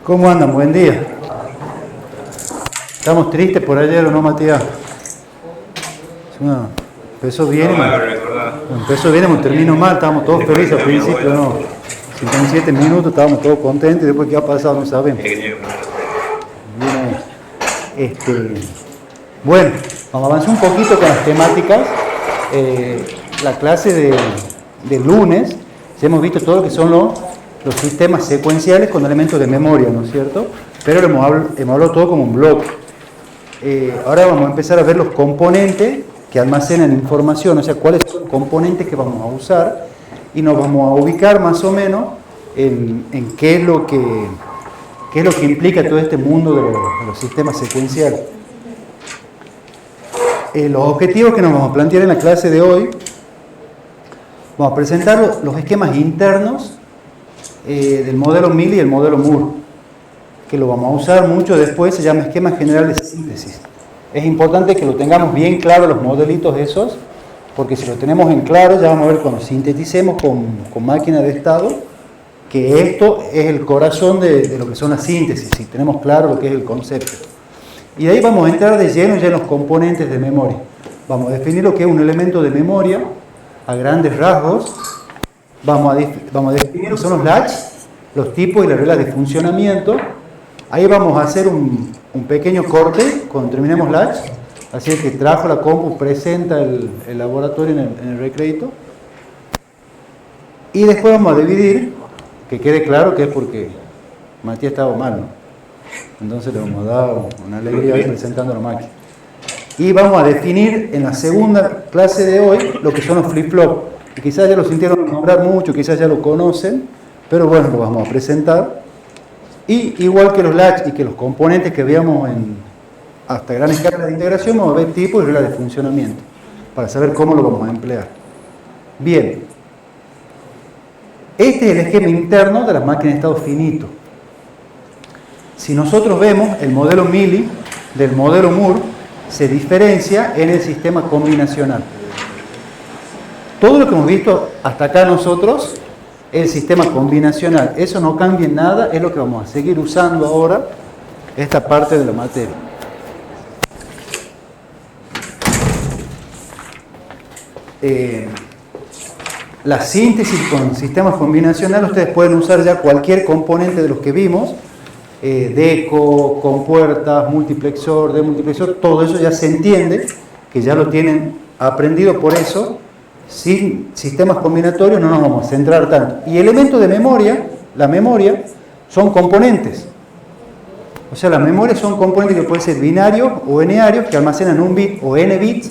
¿Cómo andan? Buen día. ¿Estamos tristes por ayer o no, Matías? No, empezó bien y terminó mal, estábamos todos felices al principio, no. 57 minutos, estábamos todos contentos y después qué ha pasado no sabemos. Bueno, vamos a avanzar un poquito con las temáticas. La clase de lunes, ya hemos visto todo lo que son los sistemas secuenciales con elementos de memoria, ¿no es cierto? Pero hemos hablado todo como un bloque. Ahora vamos a empezar a ver los componentes que almacenan información, o sea, cuáles son los componentes que vamos a usar y nos vamos a ubicar más o menos en qué es lo que implica todo este mundo de los sistemas secuenciales. Los objetivos que nos vamos a plantear en la clase de hoy, vamos a presentar los esquemas internos del modelo Mille y el modelo Moore, que lo vamos a usar mucho después, se llama esquema general de síntesis. Es importante que lo tengamos bien claro los modelitos esos, porque si lo tenemos en claro, ya vamos a ver cuando sinteticemos con máquina de estado, que esto es el corazón de lo que son las síntesis, si tenemos claro lo que es el concepto. Y de ahí vamos a entrar de lleno ya en los componentes de memoria. Vamos a definir lo que es un elemento de memoria a grandes rasgos. Vamos a definir lo que son los latch, los tipos y las reglas de funcionamiento. Ahí vamos a hacer un pequeño corte cuando terminemos latch. Así que trajo la compu, presenta el laboratorio en el recreito. Y después vamos a dividir, que quede claro que es porque Matías estaba mal, ¿no? Entonces le vamos a dar una alegría ahí presentando la máquina. Y vamos a definir en la segunda clase de hoy lo que son los flip-flop. Quizás ya lo sintieron nombrar mucho, quizás ya lo conocen, pero bueno, lo vamos a presentar. Y igual que los latch y que los componentes que veamos hasta gran escala de integración, vamos a ver tipos y reglas de funcionamiento, para saber cómo lo vamos a emplear. Bien, este es el esquema interno de las máquinas de estado finito. Si nosotros vemos el modelo Mille del modelo Moore, se diferencia en el sistema combinacional. Todo lo que hemos visto hasta acá nosotros es el sistema combinacional. Eso no cambia en nada, es lo que vamos a seguir usando ahora, esta parte de la materia. La síntesis con sistemas combinacionales, ustedes pueden usar ya cualquier componente de los que vimos, deco, compuertas, multiplexor, demultiplexor, todo eso ya se entiende, que ya lo tienen aprendido, por eso sin sistemas combinatorios no nos vamos a centrar tanto. Y elementos de memoria, la memoria, son componentes. O sea, la memoria son componentes que pueden ser binarios o n-arios, que almacenan un bit o n bits.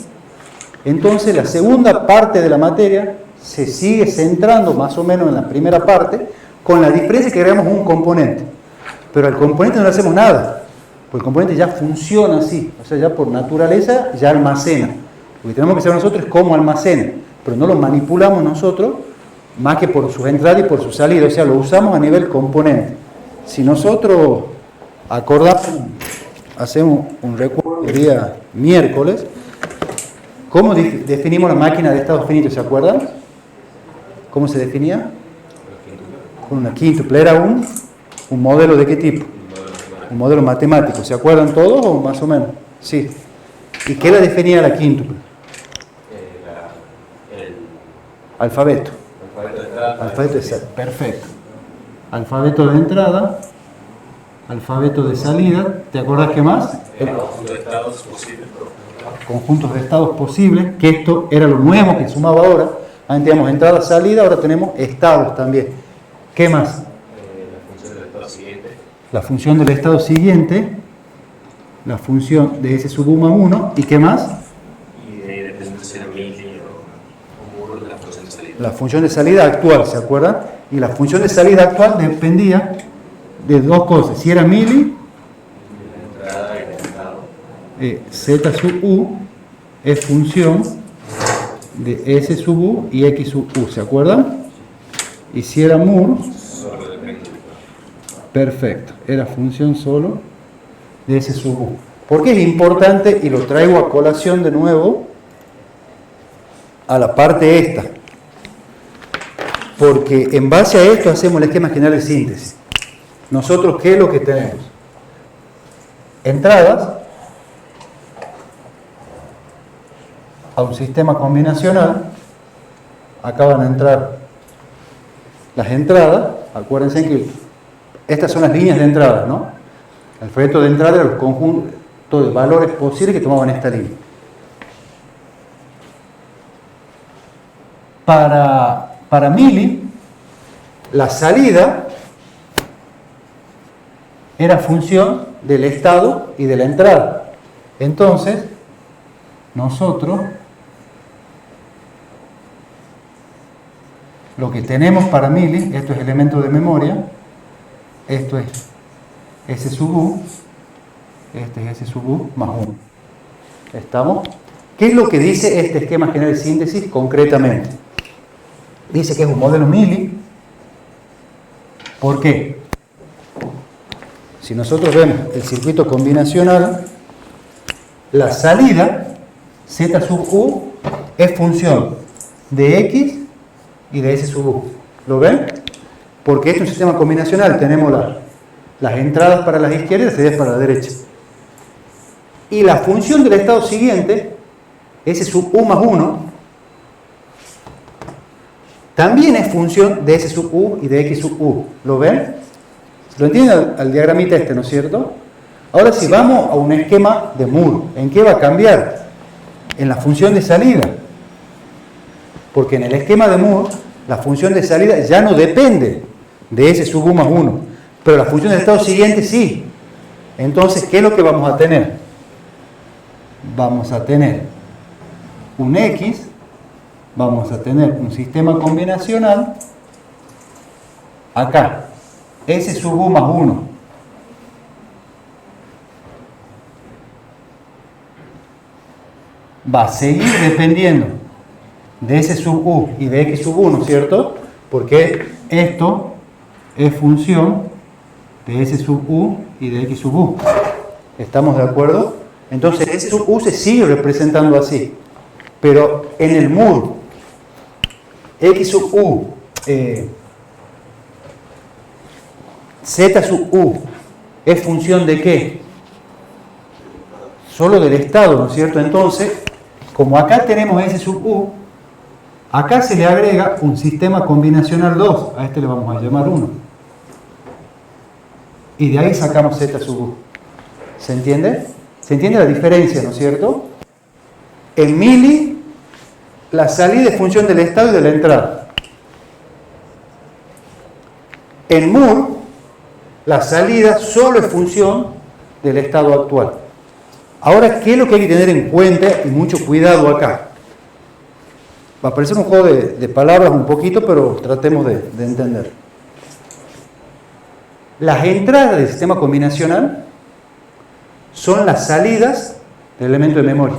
Entonces, la segunda parte de la materia se sigue centrando más o menos en la primera parte, con la diferencia que agregamos un componente. Pero al componente no le hacemos nada, porque el componente ya funciona así, o sea, ya por naturaleza ya almacena. Lo que tenemos que hacer nosotros es cómo almacena, pero no lo manipulamos nosotros más que por su entrada y por su salida, o sea, lo usamos a nivel componente. Si nosotros acordamos, hacemos un recuerdo el día miércoles, ¿cómo definimos la máquina de estado finito? ¿Se acuerdan? ¿Cómo se definía? Con una quíntuple. Era un modelo de qué tipo? Un modelo matemático. ¿Se acuerdan todos o más o menos? Sí. ¿Y qué la definía la quíntuple? Alfabeto. Alfabeto de entrada. Perfecto. Alfabeto de entrada. Alfabeto de salida. ¿Te acuerdas qué más? Conjuntos de estados posibles, que esto era lo nuevo que sumaba ahora. Antes teníamos entrada, salida, ahora tenemos estados también. ¿Qué más? La función del estado siguiente, la función de S sub 1 más 1, ¿y qué más? Y de ahí depende si era Mille o Moore, la función de salida. La función de salida actual, ¿se acuerdan? Y la función de salida actual dependía de dos cosas, si era Mille, Z sub U es función de S sub U y X sub U, ¿se acuerdan? Y si era Moore, perfecto, era función solo de S sub U. ¿Por qué es importante? Y lo traigo a colación de nuevo a la parte esta. Porque en base a esto hacemos el esquema general de síntesis. nosotros, ¿qué es lo que tenemos? Entradas a un sistema combinacional. Acá van a entrar las entradas. Acuérdense que estas son las líneas de entrada, ¿no? El alfabeto de entrada era los conjuntos de valores posibles que tomaban esta línea. Para Mili, la salida era función del estado y de la entrada. Entonces, nosotros lo que tenemos para Mili, esto es elemento de memoria, esto es S sub U, este es S sub U más 1. ¿Estamos? ¿Qué es lo que dice este esquema general de síntesis concretamente? Dice que es un modelo Mili. ¿Por qué? Si nosotros vemos el circuito combinacional, la salida Z sub U es función de X y de S sub U. ¿Lo ven? Porque este es un sistema combinacional. Tenemos las entradas para la izquierda y las salidas para la derecha. Y la función del estado siguiente, S sub U más 1, también es función de S sub U y de X sub U. ¿Lo ven? ¿Lo entienden al diagramita este, no es cierto? Ahora si vamos a un esquema de Moore, ¿en qué va a cambiar? En la función de salida. Porque en el esquema de Moore, la función de salida ya no depende de S sub U más 1. Pero la función del estado siguiente sí. Entonces, ¿qué es lo que vamos a tener? Vamos a tener un X, vamos a tener un sistema combinacional, acá, S sub U más 1. Va a seguir dependiendo de S sub U y de X sub 1, ¿cierto? Porque esto es función de S sub U y de X sub U. ¿Estamos de acuerdo? Entonces S sub U se sigue representando así. Pero en el Moore, X sub U, Z sub U, ¿es función de qué? Solo del estado, ¿no es cierto? Entonces, como acá tenemos S sub U, acá se le agrega un sistema combinacional 2, a este le vamos a llamar 1. Y de ahí sacamos Z sub U. ¿Se entiende? ¿Se entiende la diferencia, no es cierto? En Mili, la salida es función del estado y de la entrada. En Moore, la salida solo es función del estado actual. Ahora, ¿qué es lo que hay que tener en cuenta y mucho cuidado acá? Va a parecer un juego de palabras un poquito, pero tratemos de entender. Las entradas del sistema combinacional son las salidas del elemento de memoria.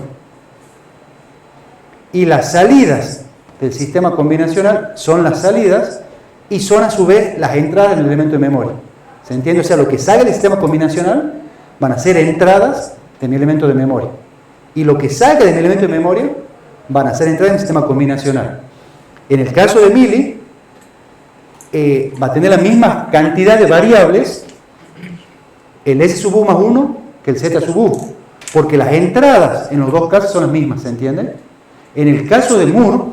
Y las salidas del sistema combinacional son las salidas y son a su vez las entradas del elemento de memoria. ¿Se entiende? O sea, lo que sale del sistema combinacional van a ser entradas de mi elemento de memoria. Y lo que salga de mi elemento de memoria van a ser entradas en el sistema combinacional. En el caso de Mili, va a tener la misma cantidad de variables el S sub U más 1 que el Z sub U. Porque las entradas en los dos casos son las mismas, ¿se entiende? En el caso de Moore,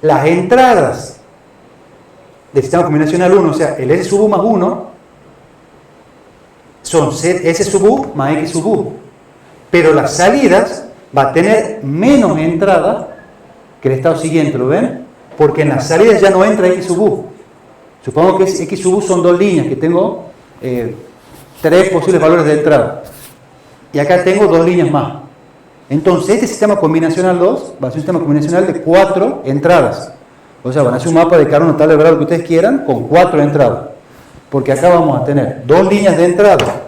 las entradas del sistema combinacional 1, o sea, el S sub U más 1, son S sub U más X sub U. Pero las salidas va a tener menos entrada que el estado siguiente, ¿lo ven? Porque en las salidas ya no entra X sub U. Supongo que X sub U son dos líneas, que tengo tres posibles valores de entrada. Y acá tengo dos líneas más. Entonces, este sistema combinacional 2 va a ser un sistema combinacional de 4 entradas. O sea, van a hacer un mapa de cada uno tal de grado que ustedes quieran con 4 entradas. Porque acá vamos a tener dos líneas de entrada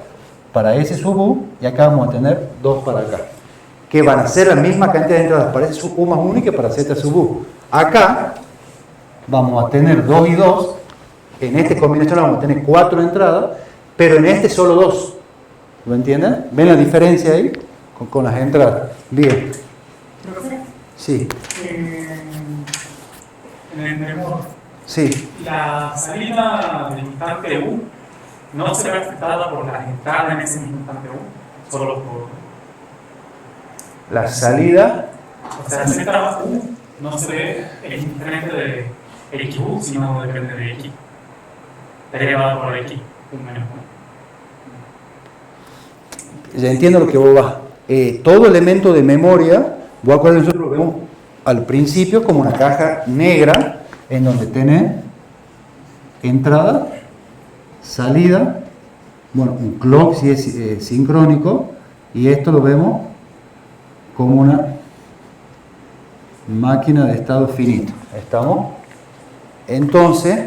para S sub U y acá vamos a tener dos para acá. Que van a ser la misma cantidad de entradas para S sub U más 1 que para Z sub U. Acá vamos a tener 2 y 2. En este combinacional vamos a tener 4 entradas, pero en este solo 2. ¿Lo entienden? ¿Ven la diferencia ahí? Con las entradas. Bien. Profesor, Sí. en el memoria, Sí. la salida del instante U no se ve afectada por las entradas en ese mismo instante aún, solo por... La salida, O sea, la entrada U no se ve el incremento de XU, sino depende de X. Derivada por X, un menos uno. ya entiendo lo que vos vas. Todo elemento de memoria, vos acuerdas, nosotros lo vemos al principio como una caja negra en donde tenés entrada, salida, bueno, un clock si es sincrónico, y esto lo vemos como una máquina de estado finito. ¿Estamos? Entonces,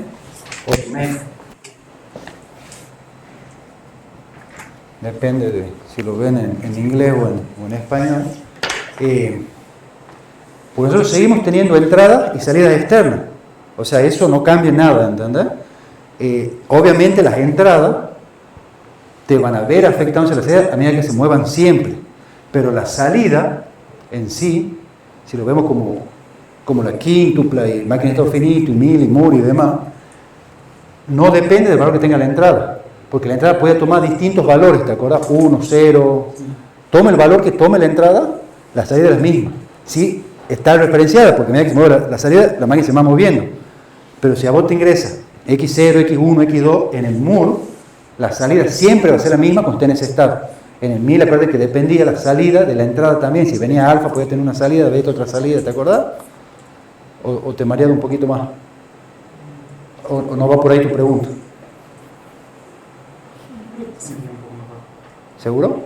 depende de si lo ven en inglés o en español. Pues nosotros seguimos teniendo entradas y salidas externas. O sea, eso no cambia nada, ¿entendés? Obviamente las entradas te van a ver afectándose la salida a medida que se muevan siempre. Pero la salida en sí, si lo vemos como la quíntupla y máquina de estado finito y mil y mur y demás, no depende del valor que tenga la entrada. Porque la entrada puede tomar distintos valores, ¿te acuerdas? 1, 0. Tome el valor que tome la entrada, la salida es la misma. Sí, está referenciada, porque a medida que se mueve la salida, la máquina se va moviendo. Pero si a vos te ingresa X0, X1, X2 en el muro, la salida siempre va a ser la misma cuando esté en ese estado. En el 1000, acuérdate que dependía la salida de la entrada también. Si venía alfa, podía tener una salida, beta otra salida, ¿te acordás? ¿O te mareas un poquito más? ¿O no va por ahí tu pregunta? ¿Seguro?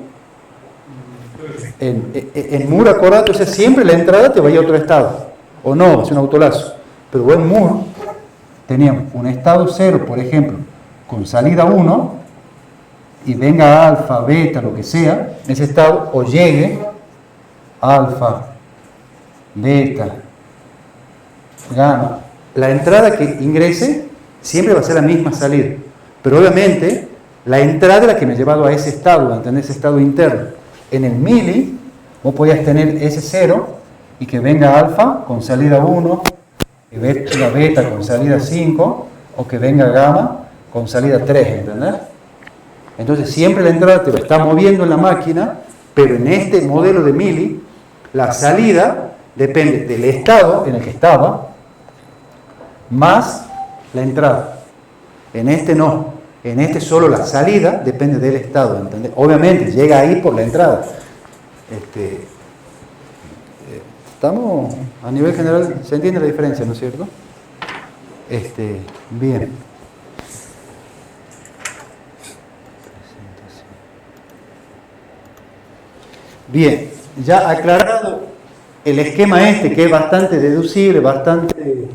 En Moore, acordate, o sea, siempre la entrada te va a ir a otro estado. O no, es un autolazo. Pero en Moore teníamos un estado 0, por ejemplo, con salida 1, y venga alfa, beta, lo que sea, en ese estado, o llegue alfa, beta, gamma. La entrada que ingrese siempre va a ser la misma salida. Pero obviamente, la entrada es la que me ha llevado a ese estado, a tener ese estado interno. En el mili, vos podías tener ese 0 y que venga alfa con salida 1, que venga beta con salida 5, o que venga gamma con salida 3, ¿entendés? Entonces siempre la entrada te lo está moviendo en la máquina, pero en este modelo de mili, la salida depende del estado en el que estaba, más la entrada. En este no. En este solo la salida depende del estado, ¿entendés? Obviamente llega ahí por la entrada. Estamos a nivel general, se entiende la diferencia, ¿no es cierto? Bien. Bien, ya aclarado el esquema que es bastante deducible, bastante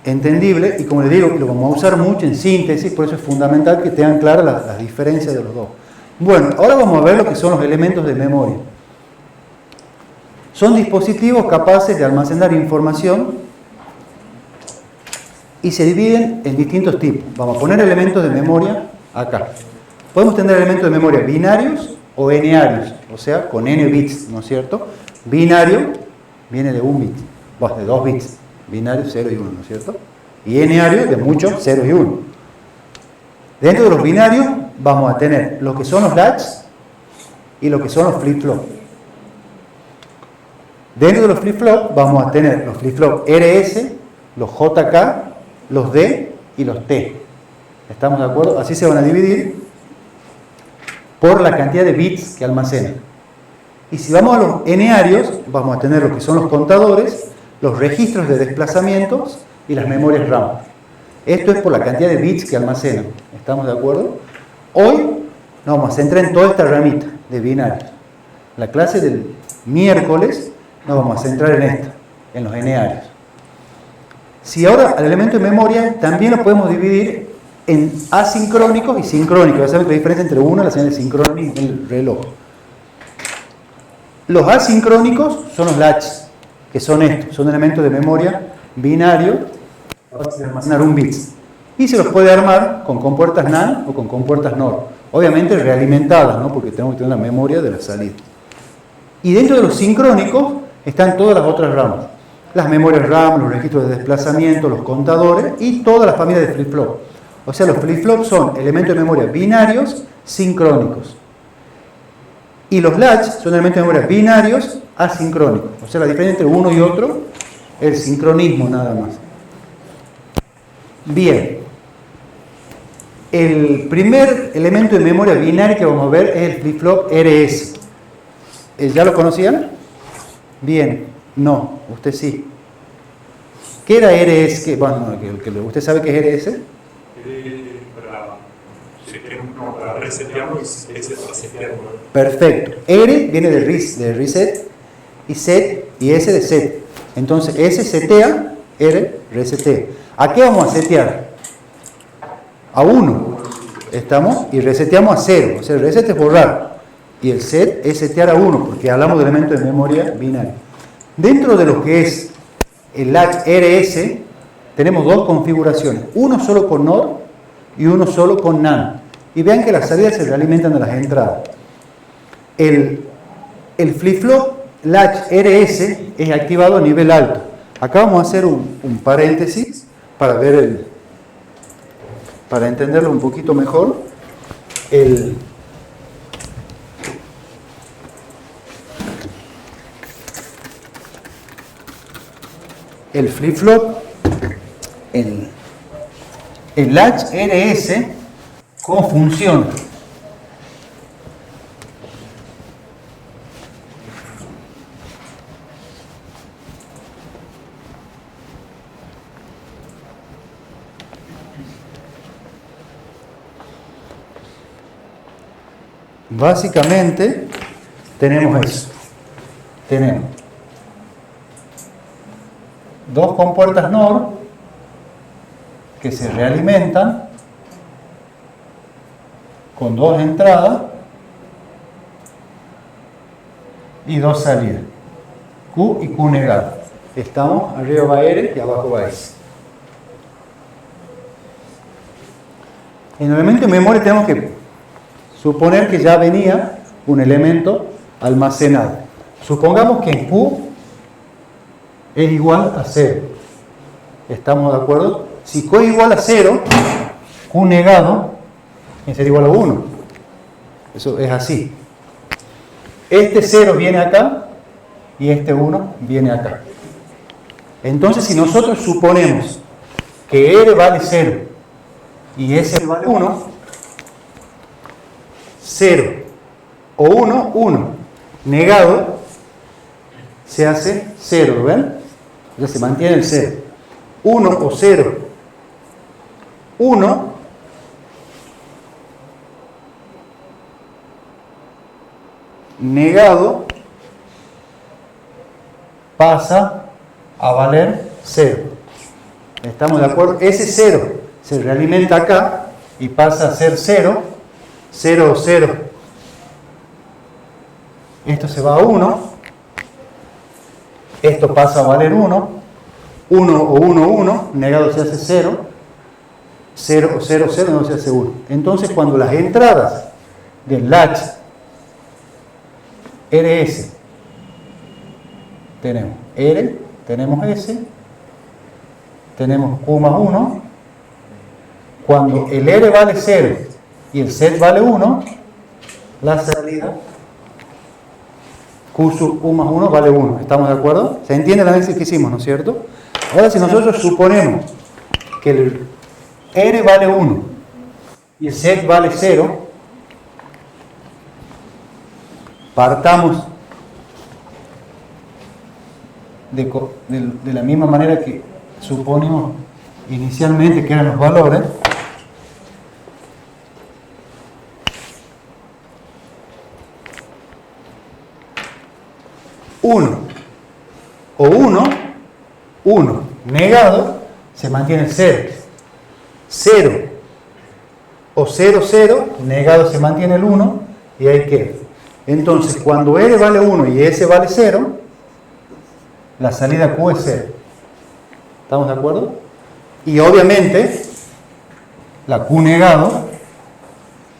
entendible, y como les digo, lo vamos a usar mucho en síntesis, por eso es fundamental que tengan claras las diferencias de los dos. Bueno, ahora vamos a ver lo que son los elementos de memoria. Son dispositivos capaces de almacenar información y se dividen en distintos tipos. Vamos a poner elementos de memoria acá. Podemos tener elementos de memoria binarios o n-arios, o sea, con n bits, ¿no es cierto? Binario viene de un bit, de 2 bits. Binario 0 y 1, ¿no es cierto? Y n-ario de muchos 0 y 1. Dentro de los binarios vamos a tener lo que son los latches y lo que son los flip-flop. Dentro de los flip-flop vamos a tener los flip-flop RS, los JK, los D y los T. ¿Estamos de acuerdo? Así se van a dividir por la cantidad de bits que almacenan. Y si vamos a los n-arios, vamos a tener lo que son los contadores, los registros de desplazamientos y las memorias RAM. Esto es por la cantidad de bits que almacenan. ¿Estamos de acuerdo? Hoy nos vamos a centrar en toda esta ramita de binarios. La clase del miércoles nos vamos a centrar en esta, en los n-arios. Si ahora al elemento de memoria también lo podemos dividir en asincrónicos y sincrónicos. Ya saben que la diferencia entre uno, la señal de sincrónico y el reloj. Los asincrónicos son los latches, que son estos, son elementos de memoria binario, capaces de almacenar un bit. Y se los puede armar con compuertas NAND o con compuertas NOR. Obviamente realimentadas, ¿no? Porque tenemos que tener la memoria de la salida. Y dentro de los sincrónicos están todas las otras ramas. Las memorias RAM, los registros de desplazamiento, los contadores y toda la familia de flip-flop. O sea, los flip-flops son elementos de memoria binarios sincrónicos. Y los latch son elementos de memoria binarios asincrónicos. O sea, la diferencia entre uno y otro es el sincronismo nada más. Bien. El primer elemento de memoria binaria que vamos a ver es el flip-flop RS. ¿Ya lo conocían? Bien. No, usted sí. ¿Qué era RS? Bueno, ¿usted sabe qué es RS? Para resetearlo y ese para setearlo. Perfecto. R viene de reset, y set y S de set. Entonces S setea, R resetea. ¿A qué vamos a setear? A 1. ¿Estamos? Y reseteamos a 0. O sea, el reset es borrar. Y el set es setear a 1, porque hablamos de elementos de memoria binaria. Dentro de lo que es el latch RS, tenemos dos configuraciones. Uno solo con NOR y uno solo con NAND. Y vean que las salidas se realimentan de las entradas. El flip-flop latch RS es activado a nivel alto. Acá vamos a hacer un paréntesis para ver para entenderlo un poquito mejor. El flip-flop, el latch RS, ¿cómo funciona? Básicamente tenemos eso. Tenemos dos compuertas NOR que se realimentan con dos entradas y dos salidas, Q y Q negado. Estamos, arriba va R y abajo va S. En el elemento de memoria tenemos que suponer que ya venía un elemento almacenado. Supongamos que en Q es igual a 0. ¿Estamos de acuerdo? Si Q es igual a 0, Q negado tiene que ser igual a 1. Eso es así. Este 0 viene acá y este 1 viene acá. Entonces, si nosotros suponemos que R vale 0 y S vale 1, 0 o 1, 1. Negado se hace 0, ¿lo ven? Ya se mantiene el 0. 1 o 0. 1 negado pasa a valer 0. ¿Estamos de acuerdo? Ese 0 se realimenta acá y pasa a ser 0. 0 o 0. Esto se va a 1. Esto pasa a valer 1. 1 o 1, 1. Negado se hace 0. 0 o 0, 0 no se hace 1. Entonces, cuando las entradas del latch RS tenemos R, tenemos S, tenemos Q más 1. Cuando el R vale 0 y el set vale 1, la salida Q sub Q más 1 vale 1. ¿Estamos de acuerdo? ¿Se entiende el análisis que hicimos, no es cierto? Ahora, si nosotros suponemos que el R vale 1 y el set vale 0, partamos de la misma manera que suponimos inicialmente que eran los valores. Uno o 1, 1 negado se mantiene el 0. 0 o 0, 0 negado se mantiene el 1 y ahí queda. Entonces, cuando R vale 1 y S vale 0, la salida Q es 0. ¿Estamos de acuerdo? Y obviamente, la Q negado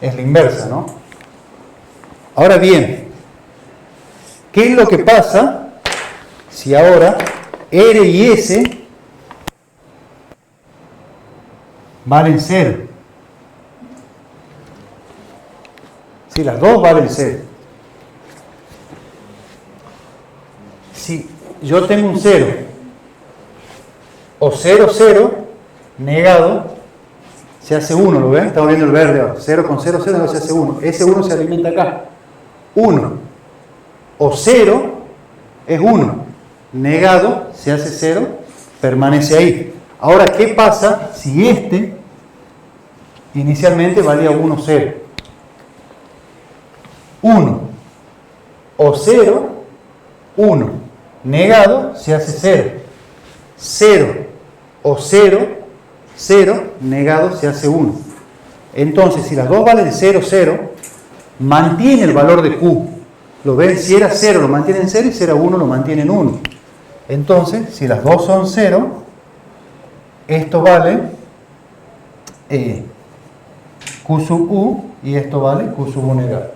es la inversa, ¿no? Ahora bien, ¿qué es lo que pasa si ahora R y S valen 0? Si las dos valen 0. Si yo tengo un 0 o 0, 0 negado, se hace 1, ¿lo ven? Estamos viendo el verde ahora. 0 con 0, 0 se hace 1. Ese 1 se alimenta acá. 1 o 0 es 1. Negado se hace 0, permanece ahí. Ahora, ¿qué pasa si este inicialmente valía 1, 0? 1 o 0, 1. Negado se hace 0. 0 o 0, 0. Negado se hace 1. Entonces, si las dos valen 0, 0, mantiene el valor de Q. ¿Lo ven? Si era 0 lo mantiene en 0 y si era 1 lo mantiene en 1. Entonces, si las dos son 0, esto vale Q sub U y esto vale Q sub U negado.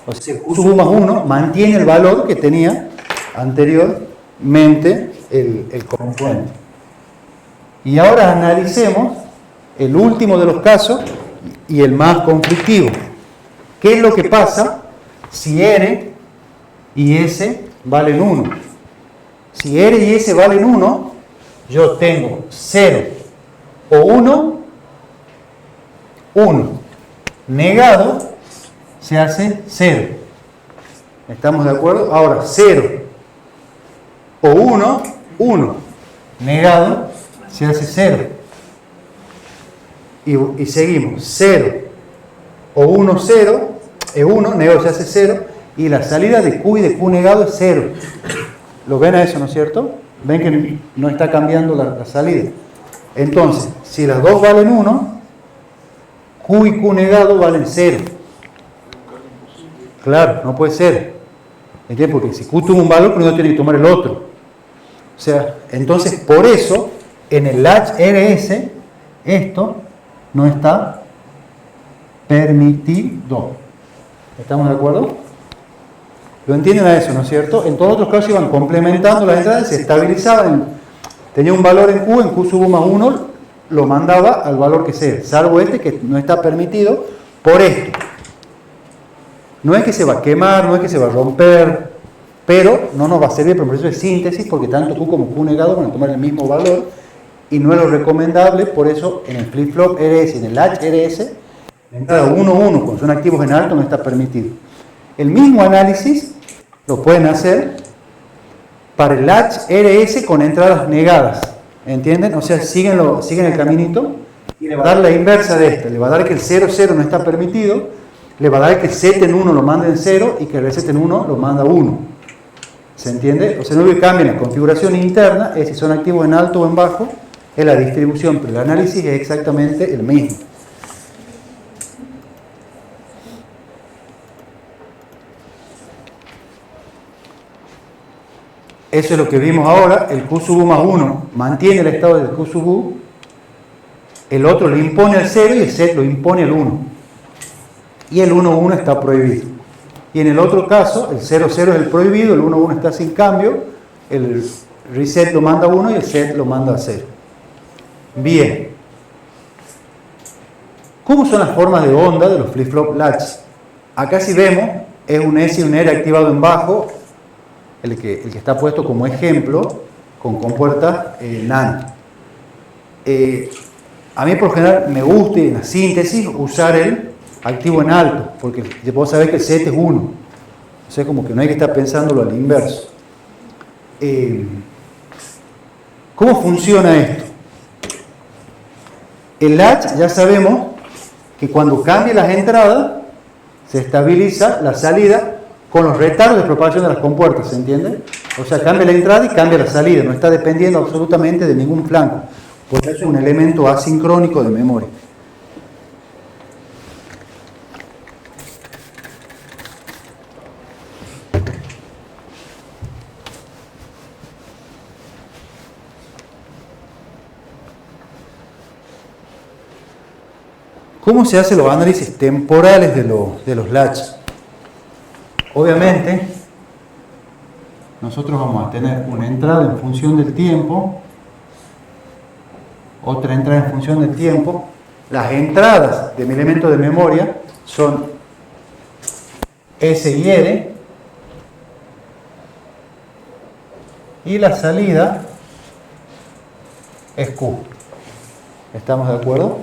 O sea, Q sub U más 1 mantiene el valor que tenía anteriormente el componente. Y ahora analicemos el último de los casos y el más conflictivo. ¿Qué es lo que pasa si R y S valen 1? Si R y S valen 1, yo tengo 0 o 1, 1. Negado se hace 0. ¿Estamos de acuerdo? Ahora, 0 o 1, 1. Negado se hace 0. Y seguimos. 0 o 1, 0 es 1, negado se hace 0. Y la salida de Q y de Q negado es 0. ¿Lo ven a eso, no es cierto? Ven que no está cambiando la salida. Entonces, si las dos valen 1, Q y Q negado valen 0. Claro, no puede ser. ¿Entiendes? Porque si Q tuvo un valor, primero tiene que tomar el otro. O sea, entonces por eso en el latch RS esto no está permitido. ¿Estamos de acuerdo? ¿Lo entienden a eso, no es cierto? En todos los otros casos iban complementando las entradas, se estabilizaban. Tenía un valor en Q sub U más 1, lo mandaba al valor que sea, salvo este que no está permitido por esto. No es que se va a quemar, no es que se va a romper, pero no nos va a servir para el proceso de síntesis porque tanto Q como Q negado van a tomar el mismo valor y no es lo recomendable. Por eso en el flip-flop RS y en el latch RS, la entrada 1-1 cuando son activos en alto no está permitido. El mismo análisis lo pueden hacer para el latch RS con entradas negadas, ¿entienden? O sea, siguen el caminito y le va a dar la inversa de esta, le va a dar que el 0-0 no está permitido, le va a dar que el set en 1 lo manda en 0 y que el reset en 1 lo manda 1. ¿Se entiende? O sea, no lo que cambia la configuración interna es si son activos en alto o en bajo, es la distribución, pero el análisis es exactamente el mismo. Eso es lo que vimos ahora, el Q sub U más 1 mantiene el estado del Q sub U, el otro lo impone al 0 y el set lo impone al 1. Y el 1-1 está prohibido. Y en el otro caso, el 0-0 es el prohibido, el 1-1 está sin cambio, el reset lo manda a 1 y el set lo manda a 0. Bien. ¿Cómo son las formas de onda de los flip-flop latch? Acá si vemos, es un S y un R activado en bajo, el que está puesto como ejemplo, con compuertas NAND. A mí por general me gusta en la síntesis usar el activo en alto, porque yo puedo saber que el set es 1. O sea, como que no hay que estar pensándolo al inverso. ¿Cómo funciona esto? El latch ya sabemos que cuando cambia las entradas, se estabiliza la salida con los retardos de propagación de las compuertas, ¿se entiende? O sea, cambia la entrada y cambia la salida, no está dependiendo absolutamente de ningún flanco, porque eso es un elemento asincrónico de memoria. ¿Cómo se hacen los análisis temporales de los latch? Obviamente, nosotros vamos a tener una entrada en función del tiempo, otra entrada en función del tiempo. Las entradas de mi elemento de memoria son S y R, y la salida es Q. ¿Estamos de acuerdo?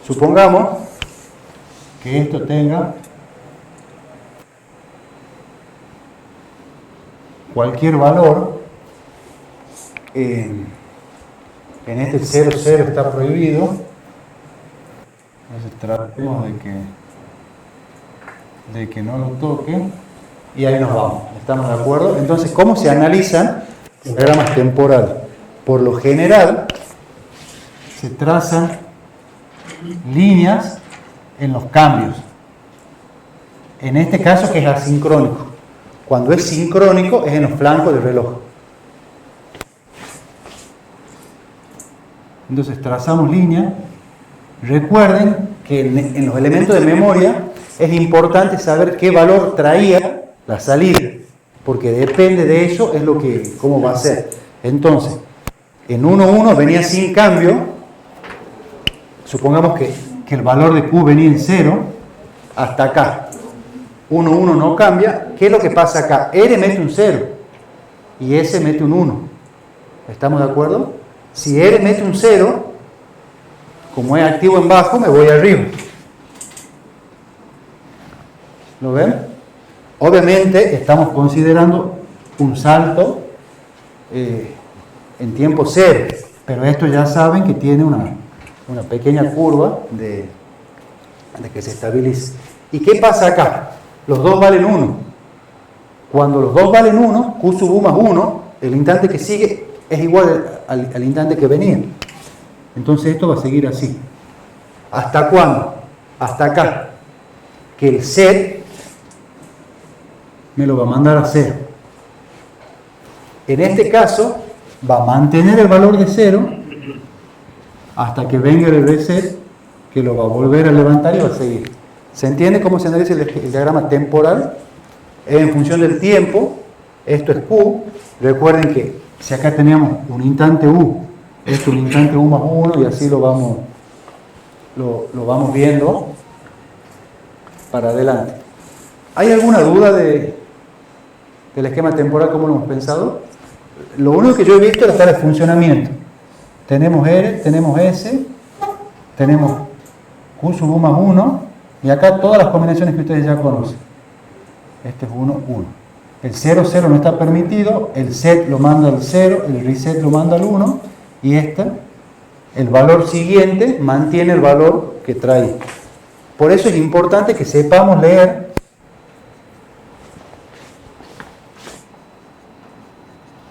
Supongamos que esto tenga cualquier valor. En este 0, 0 está prohibido. Entonces tratemos de que no lo toque. Y ahí nos vamos. ¿Estamos de acuerdo? Entonces, ¿cómo se analizan los diagramas temporales? Por lo general, se trazan líneas en los cambios. En este caso, que es asincrónico. Cuando es sincrónico, es en los flancos del reloj. Entonces, trazamos línea. Recuerden que en los elementos de memoria es importante saber qué valor traía la salida, porque depende de eso es cómo va a ser. Entonces, en 1,1 venía sin cambio. Supongamos que el valor de Q venía en 0 hasta acá. 1,1 no cambia. ¿Qué es lo que pasa acá? R mete un 0 y S mete un 1. ¿Estamos de acuerdo? Si R mete un 0, como es activo en bajo, me voy arriba. ¿Lo ven? Obviamente estamos considerando un salto en tiempo cero, pero esto ya saben que tiene una pequeña curva de que se estabilice. ¿Y qué pasa acá? Los dos valen 1. Cuando los dos valen 1, Q sub U más 1, el instante que sigue es igual al instante que venía. Entonces esto va a seguir así. ¿Hasta cuándo? Hasta acá. Que el set me lo va a mandar a 0. En este caso, va a mantener el valor de 0 hasta que venga el reset, que lo va a volver a levantar y va a seguir. ¿Se entiende cómo se analiza el diagrama temporal? Es en función del tiempo. Esto es Q. Recuerden que si acá teníamos un instante U, esto es un instante U más 1, y así lo vamos viendo para adelante. ¿Hay alguna duda del esquema temporal como lo hemos pensado? Lo único que yo he visto es la tabla de funcionamiento. Tenemos R, tenemos S, tenemos Q sub U más 1, y acá todas las combinaciones que ustedes ya conocen. Este es 1, 1. El 0, 0 no está permitido, el set lo manda al 0, el reset lo manda al 1, y el valor siguiente mantiene el valor que trae. Por eso es importante que sepamos leer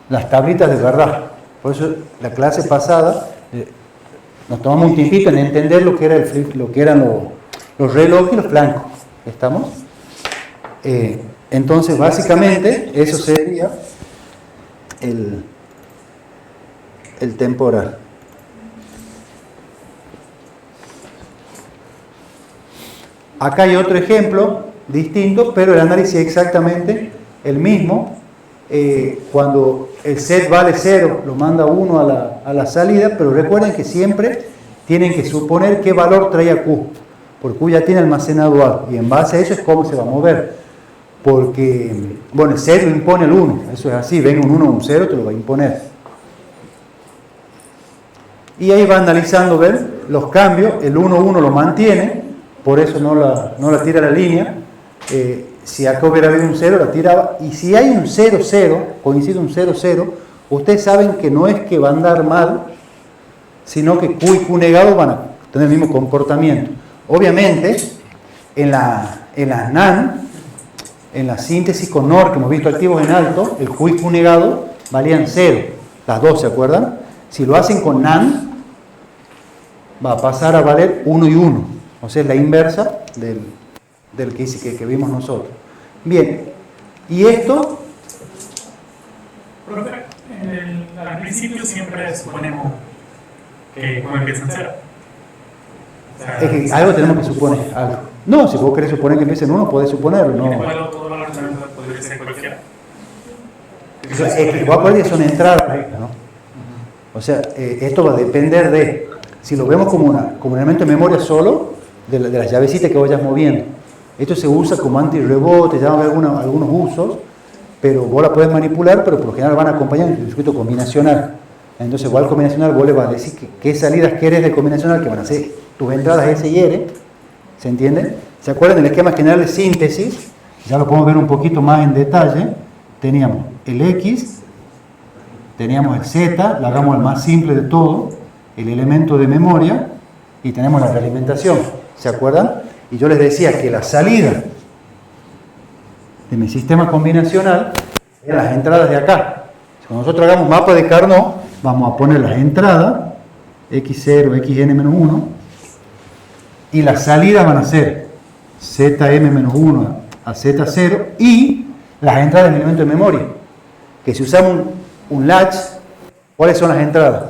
las tablitas de verdad. Por eso la clase pasada nos tomamos un tiempito en entender lo que eran los relojes y los flancos. ¿Estamos? Entonces, básicamente, eso sería el temporal. Acá hay otro ejemplo distinto, pero el análisis es exactamente el mismo. Cuando el set vale 0, lo manda 1 a la salida, pero recuerden que siempre tienen que suponer qué valor traía Q, porque Q ya tiene almacenado algo, y en base a eso es cómo se va a mover. Porque, bueno, el set lo impone el 1, eso es así, venga un 1 o un 0, te lo va a imponer. Y ahí va analizando, ver los cambios, el 1, 1 lo mantiene, por eso no la tira la línea. Si acá hubiera habido un 0, la tiraba. Y si hay un 0, 0, coincide un 0, 0, ustedes saben que no es que va a andar mal, sino que Q y Q negado van a tener el mismo comportamiento. Obviamente, en la NAND, en la síntesis con NOR, que hemos visto activos en alto, el Q y Q negado valían 0. Las dos, ¿se acuerdan? Si lo hacen con NAND, va a pasar a valer 1 y 1. O sea, es la inversa del que vimos nosotros. Bien, y esto... Profe, al principio siempre suponemos que como empieza en 0. O sea, es que algo tenemos que suponer. Algo. No, si vos querés suponer que empieza en 1, podés suponerlo. No. Todo valor podría ser cualquiera. Es que voy a poner que son entradas, ¿no? O sea, esto va a depender de... Si lo vemos como un elemento de memoria solo, de las llavecitas que vayas moviendo. Esto se usa como antirrebote, ya va a haber algunos usos, pero vos la podés manipular, pero por lo general van acompañando del circuito combinacional. Entonces, igual combinacional, vos le vas a decir qué salidas querés de combinacional, que van a ser tus entradas S y R, ¿se entiende? ¿Se acuerdan del esquema general de síntesis? Ya lo podemos ver un poquito más en detalle. Teníamos el X, teníamos el Z, la hagamos el más simple de todo, el elemento de memoria, y tenemos la realimentación, ¿se acuerdan? Y yo les decía que la salida de mi sistema combinacional eran las entradas de acá. Cuando nosotros hagamos mapa de Carnot, vamos a poner las entradas, X0, Xn-1, y las salidas van a ser Zm-1 a Z0, y las entradas del elemento de memoria. Que si usamos un latch, ¿cuáles son las entradas?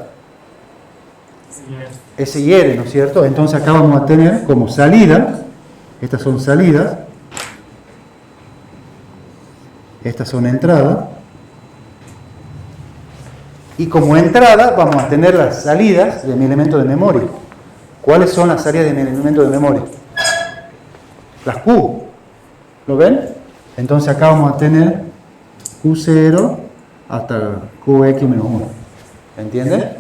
S y R, ¿no es cierto? Entonces acá vamos a tener como salida, estas son salidas, estas son entradas, y como entrada vamos a tener las salidas de mi elemento de memoria. ¿Cuáles son las salidas de mi elemento de memoria? Las Q, ¿lo ven? Entonces acá vamos a tener Q0 hasta QX-1, ¿entienden?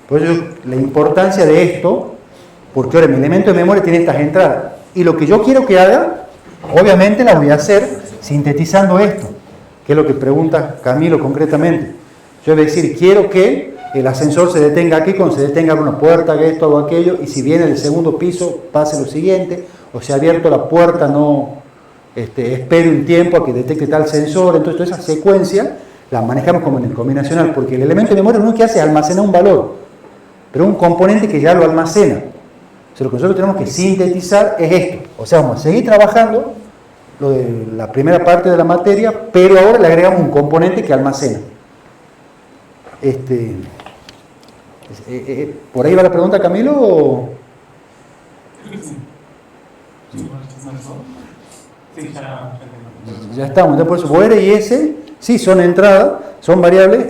Por eso la importancia de esto, porque ahora mi elemento de memoria tiene estas entradas. Y lo que yo quiero que haga, obviamente la voy a hacer sintetizando esto, que es lo que pregunta Camilo concretamente. Yo voy a decir, quiero que el ascensor se detenga aquí, cuando se detenga una puerta, que esto o aquello, y si viene del segundo piso, pase lo siguiente, o si ha abierto la puerta, no espere un tiempo a que detecte tal sensor. Entonces toda esa secuencia la manejamos como en el combinacional, porque el elemento de memoria lo único que hace es almacenar un valor, pero un componente que ya lo almacena. O sea, lo que nosotros tenemos que sintetizar es esto. O sea, vamos a seguir trabajando lo de la primera parte de la materia, pero ahora le agregamos un componente que almacena. ¿Por ahí va la pregunta, Camilo? ¿O? Ya estamos. Entonces, por eso, VR y S, sí, son entradas, son variables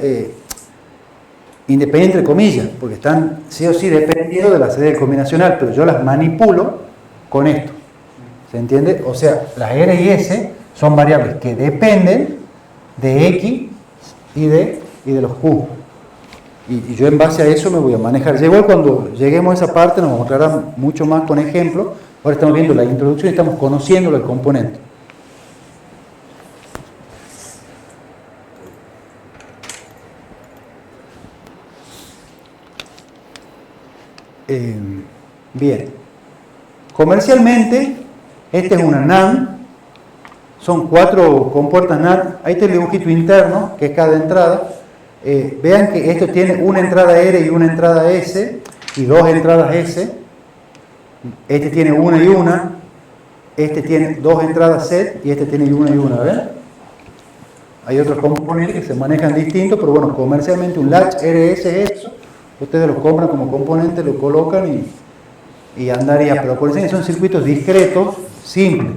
independientes entre comillas, porque están sí o sí dependiendo de la salida del combinacional, pero yo las manipulo con esto. ¿Se entiende? O sea, las R y S son variables que dependen de X y de los Q. Y yo en base a eso me voy a manejar. Igual cuando lleguemos a esa parte nos mostrará mucho más con ejemplos. Ahora estamos viendo la introducción y estamos conociendo el componente. Bien. Comercialmente, esta es una NAND. Son 4 compuertas NAND. Ahí está el dibujito interno, que es cada entrada. Vean que esto tiene una entrada R y una entrada S, y 2 entradas S. Este tiene una y una. Este tiene 2 entradas Z, y este tiene una y una. ¿Ven? Hay otros componentes que se manejan distintos, pero bueno, comercialmente un latch RS es eso. Ustedes lo compran como componente, lo colocan y andaría. Pero por eso son circuitos discretos, simples.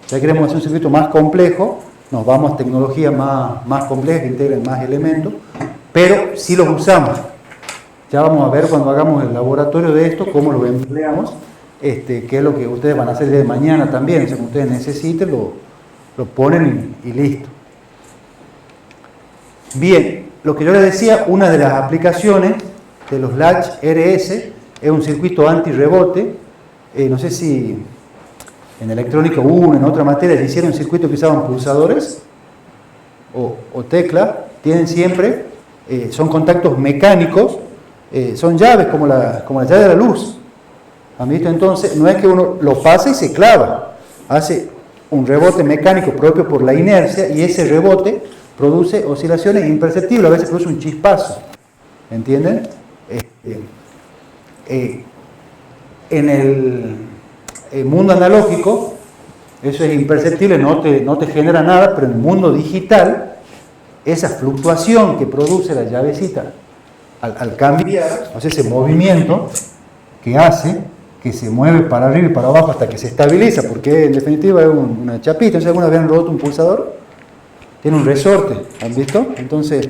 Ya queremos hacer un circuito más complejo, nos vamos a tecnologías más complejas que integren más elementos, pero si los usamos. Ya vamos a ver cuando hagamos el laboratorio de esto, cómo lo empleamos, qué es lo que ustedes van a hacer de mañana también. O sea, como ustedes necesiten, lo ponen y listo. Bien, lo que yo les decía, una de las aplicaciones de los latch RS es un circuito antirrebote. No sé si en electrónica 1, en otra materia, se hicieron un circuito que usaban pulsadores o teclas. Tienen siempre, son contactos mecánicos, son llaves como la llave de la luz. ¿Han visto? Entonces, no es que uno lo pasa y se clava, hace un rebote mecánico propio por la inercia, y ese rebote produce oscilaciones imperceptibles, a veces produce un chispazo. ¿Entienden? En el mundo analógico eso es imperceptible, no te genera nada, pero en el mundo digital esa fluctuación que produce la llavecita al cambiar, o sea, ese movimiento que hace que se mueve para arriba y para abajo hasta que se estabiliza, porque en definitiva es una chapita. Entonces, ¿alguna vez han roto un pulsador? Tiene un resorte, ¿han visto? Entonces,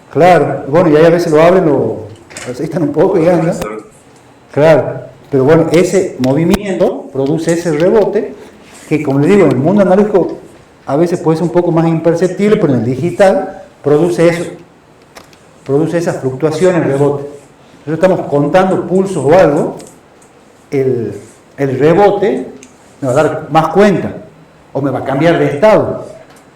claro, bueno, y ahí a veces lo abren, lo resistan un poco y andan. Claro, Pero bueno, ese movimiento produce ese rebote que, como les digo, en el mundo analógico a veces puede ser un poco más imperceptible, pero en el digital produce eso, produce esas fluctuaciones, el rebote. Nosotros estamos contando pulsos o algo, el rebote me va a dar más cuenta o me va a cambiar de estado.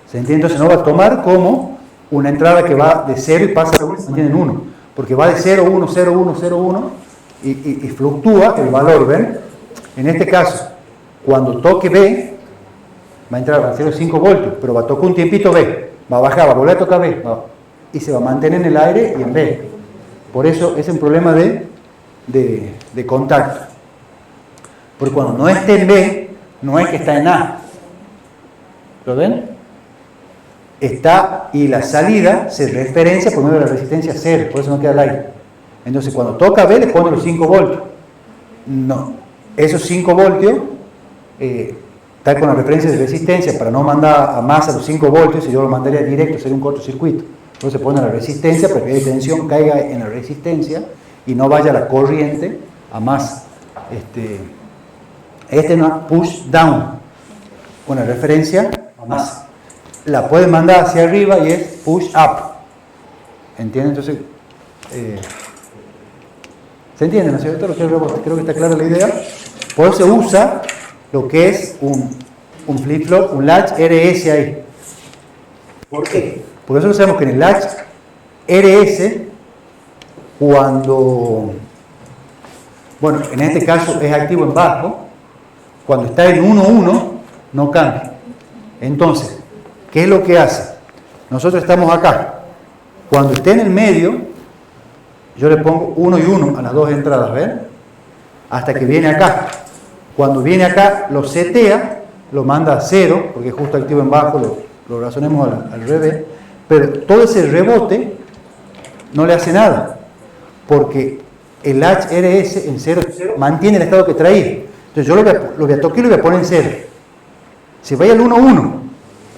¿Se entiende? Entonces no va a tomar como una entrada que va de 0 y pasa a 1 y se mantiene en 1, porque va de 0, 1, 0, 1, 0, 1 y fluctúa el valor, ¿ven? En este caso, cuando toque B, va a entrar a 0,5 voltios, pero va a tocar un tiempito B, va a bajar, va a volver a tocar B, y se va a mantener en el aire y en B. Por eso es un problema de contacto. Porque cuando no esté en B, no es que está en A. ¿Lo ven? Está, y la salida se referencia por medio de la resistencia 0, por eso no queda el aire. Entonces cuando toca B, le pone los 5 voltios. No, esos 5 voltios, está con la referencia de resistencia para no mandar a más a los 5 voltios, si yo lo mandaría directo sería un cortocircuito. Entonces pone la resistencia para que la tensión caiga en la resistencia y no vaya la corriente a más. Este no es push down, con la referencia a más. La pueden mandar hacia arriba y es push up. ¿Entienden? Entonces, ¿se entiende, no es cierto? Lo que es rebote. Creo que está clara la idea. Por eso se usa lo que es un flip-flop, un latch RS ahí. ¿Por qué? Porque nosotros sabemos que en el latch RS, cuando, bueno, en este caso es activo en bajo, cuando está en 1,1 no cambia. Entonces, ¿qué es lo que hace? Nosotros estamos acá. Cuando esté en el medio, yo le pongo 1 y 1 a las dos entradas, ¿ven? Hasta que viene acá. Cuando viene acá, lo setea, lo manda a 0, porque es justo activo en bajo, lo razonemos al revés. Pero todo ese rebote no le hace nada, porque el latch RS en 0 mantiene el estado que traía. Entonces yo lo voy a tocar y lo voy a poner en 0. Si vaya al 1,1,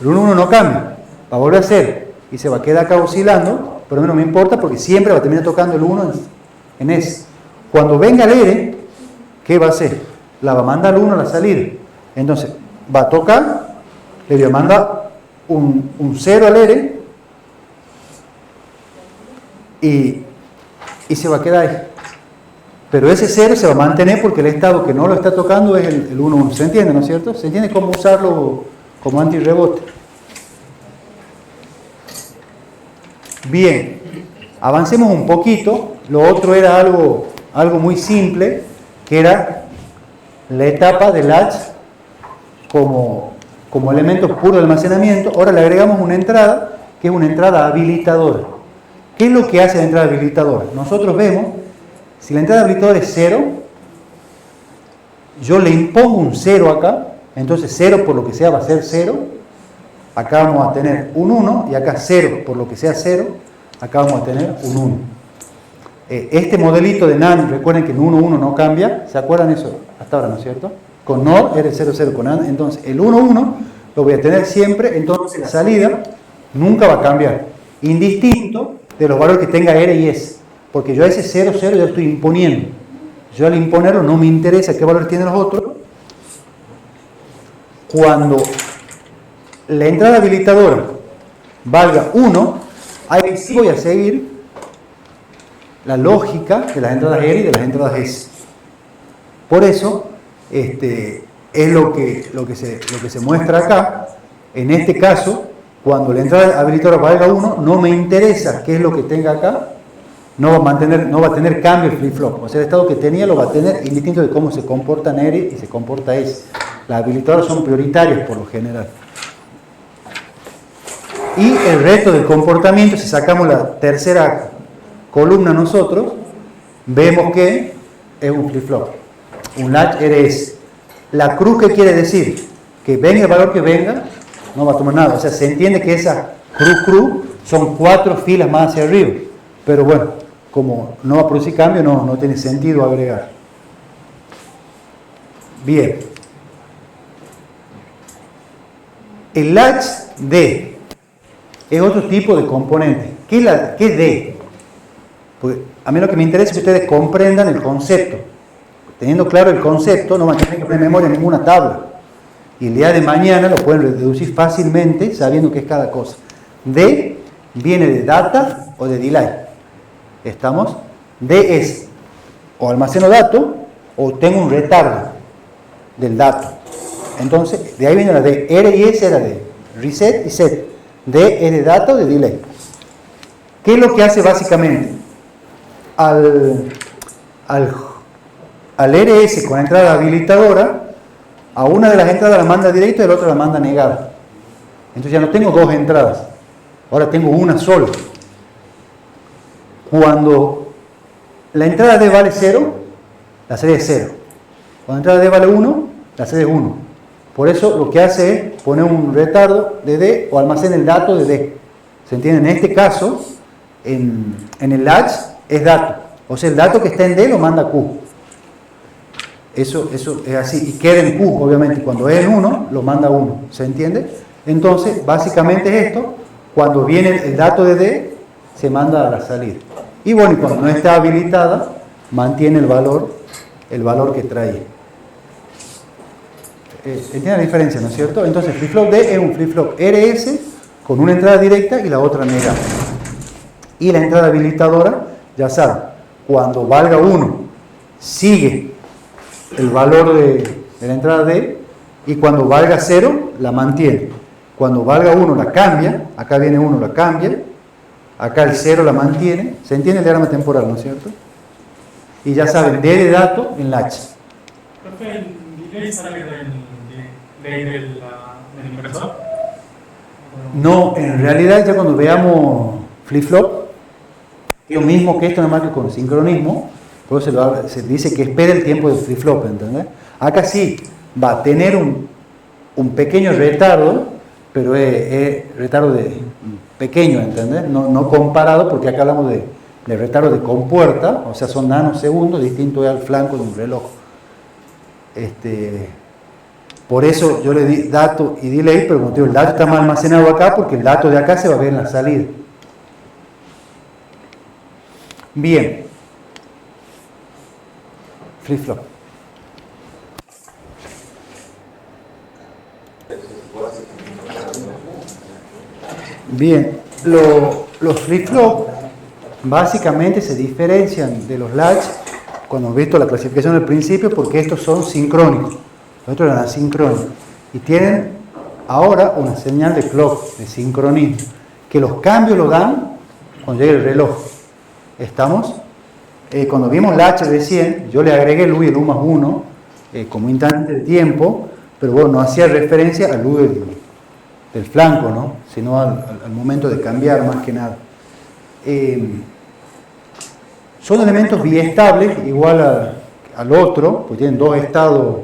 el 1,1 no cambia, va a volver a 0 y se va a quedar acá oscilando, pero a mí no me importa porque siempre va a terminar tocando el 1 en S. Cuando venga el R, ¿qué va a hacer? La va a mandar al 1 a la salida. Entonces va a tocar, le voy a mandar un 0 al R y se va a quedar ahí. Pero ese 0 se va a mantener porque el estado que no lo está tocando es el 1,1. ¿Se entiende, no es cierto? ¿Se entiende cómo usarlo como antirrebote? Bien, avancemos un poquito. Lo otro era algo muy simple, que era la etapa del latch como elemento puro de almacenamiento. Ahora le agregamos una entrada, que es una entrada habilitadora. ¿Qué es lo que hace la entrada habilitadora? Nosotros vemos, si la entrada habilitadora es 0, yo le impongo un 0 acá, entonces 0 por lo que sea va a ser 0, acá vamos a tener un 1, y acá 0 por lo que sea 0, acá vamos a tener un 1. Este modelito de NAND, recuerden que en 1,1 no cambia, ¿se acuerdan eso? Hasta ahora, ¿no es cierto? Con NOR era el 0,0 con NAND, entonces el 1,1 lo voy a tener siempre, entonces la salida nunca va a cambiar, indistinto de los valores que tenga R y S, porque yo a ese 0,0 ya lo estoy imponiendo. Yo al imponerlo no me interesa qué valor tienen los otros. Cuando la entrada habilitadora valga 1, ahí sí voy a seguir la lógica de las entradas R y de las entradas S. Por eso, es lo que se muestra acá. En este caso, cuando la entrada habilitadora valga 1, no me interesa qué es lo que tenga acá, no va a tener cambio el flip-flop. O sea, el estado que tenía lo va a tener indistinto de cómo se comporta R y se comporta S. Las habilitadoras son prioritarias por lo general. Y el resto del comportamiento, si sacamos la tercera columna nosotros, vemos que es un flip-flop, un latch RS. La cruz, ¿qué quiere decir? Que venga el valor que venga, no va a tomar nada. O sea, se entiende que esa cruz son 4 filas más hacia arriba. Pero bueno, como no va a producir cambio, no tiene sentido agregar. Bien. El latch D es otro tipo de componente. ¿Qué es D? Porque a mí lo que me interesa es que ustedes comprendan el concepto. teniendo claro el concepto, no van a tener que poner memoria en ninguna tabla. Y el día de mañana lo pueden deducir fácilmente sabiendo qué es cada cosa. D viene de data o de delay. ¿Estamos? D es o almaceno dato o tengo un retardo del dato. Entonces, de ahí viene la D. R y S era de reset y set. D es de data o de delay. ¿Qué es lo que hace básicamente? Al RS con entrada habilitadora, a una de las entradas la manda directa y a la otra la manda negada. Entonces ya no tengo dos entradas, ahora tengo una sola. Cuando la entrada D vale 0, la salida es 0. Cuando la entrada D vale 1, la salida es 1. Por eso lo que hace es poner un retardo de D o almacena el dato de D. ¿Se entiende? En este caso, en el latch es dato. O sea, el dato que está en D lo manda a Q. Eso es así. Y queda en Q, obviamente. Cuando es en 1, lo manda a 1. ¿Se entiende? Entonces, básicamente es esto. Cuando viene el dato de D, se manda a la salida. Y bueno, y cuando no está habilitada, mantiene el valor que trae. ¿Entiende la diferencia, no es cierto? Entonces, flip-flop D es un flip-flop RS con una entrada directa y la otra negada. Y la entrada habilitadora, ya saben, cuando valga 1, sigue el valor de la entrada D, y cuando valga 0, la mantiene. Cuando valga 1, la cambia. Acá viene 1, la cambia. Acá el 0 la mantiene. ¿Se entiende el diagrama temporal, no es cierto? Y ya saben, D de dato en latch. Profe, ¿el delay sale del inversor? No, en realidad ya cuando veamos flip-flop, es lo mismo que esto, nada más que con sincronismo. Por eso se dice que espera el tiempo del flip-flop, ¿entendés? Acá sí va a tener un pequeño retardo, pero es retardo pequeño, ¿entendés? No comparado, porque acá hablamos de retardo de compuerta, o sea, son nanosegundos, distinto al flanco de un reloj. Por eso yo le di dato y delay, pero como te digo, el dato está más almacenado acá, porque el dato de acá se va a ver en la salida. Bien. Flip-flop. Bien, los flip-flop básicamente se diferencian de los latch cuando hemos visto la clasificación al principio, porque estos son sincrónicos, los otros eran asincrónicos y tienen ahora una señal de clock, de sincronismo, que los cambios lo dan cuando llegue el reloj. ¿Estamos? Cuando vimos latch recién, yo le agregué el U y el U más 1 como instante de tiempo, pero bueno, no hacía referencia al U del flanco, ¿no? Sino al momento de cambiar más que nada. Son elementos biestables, igual al otro, pues tienen dos estados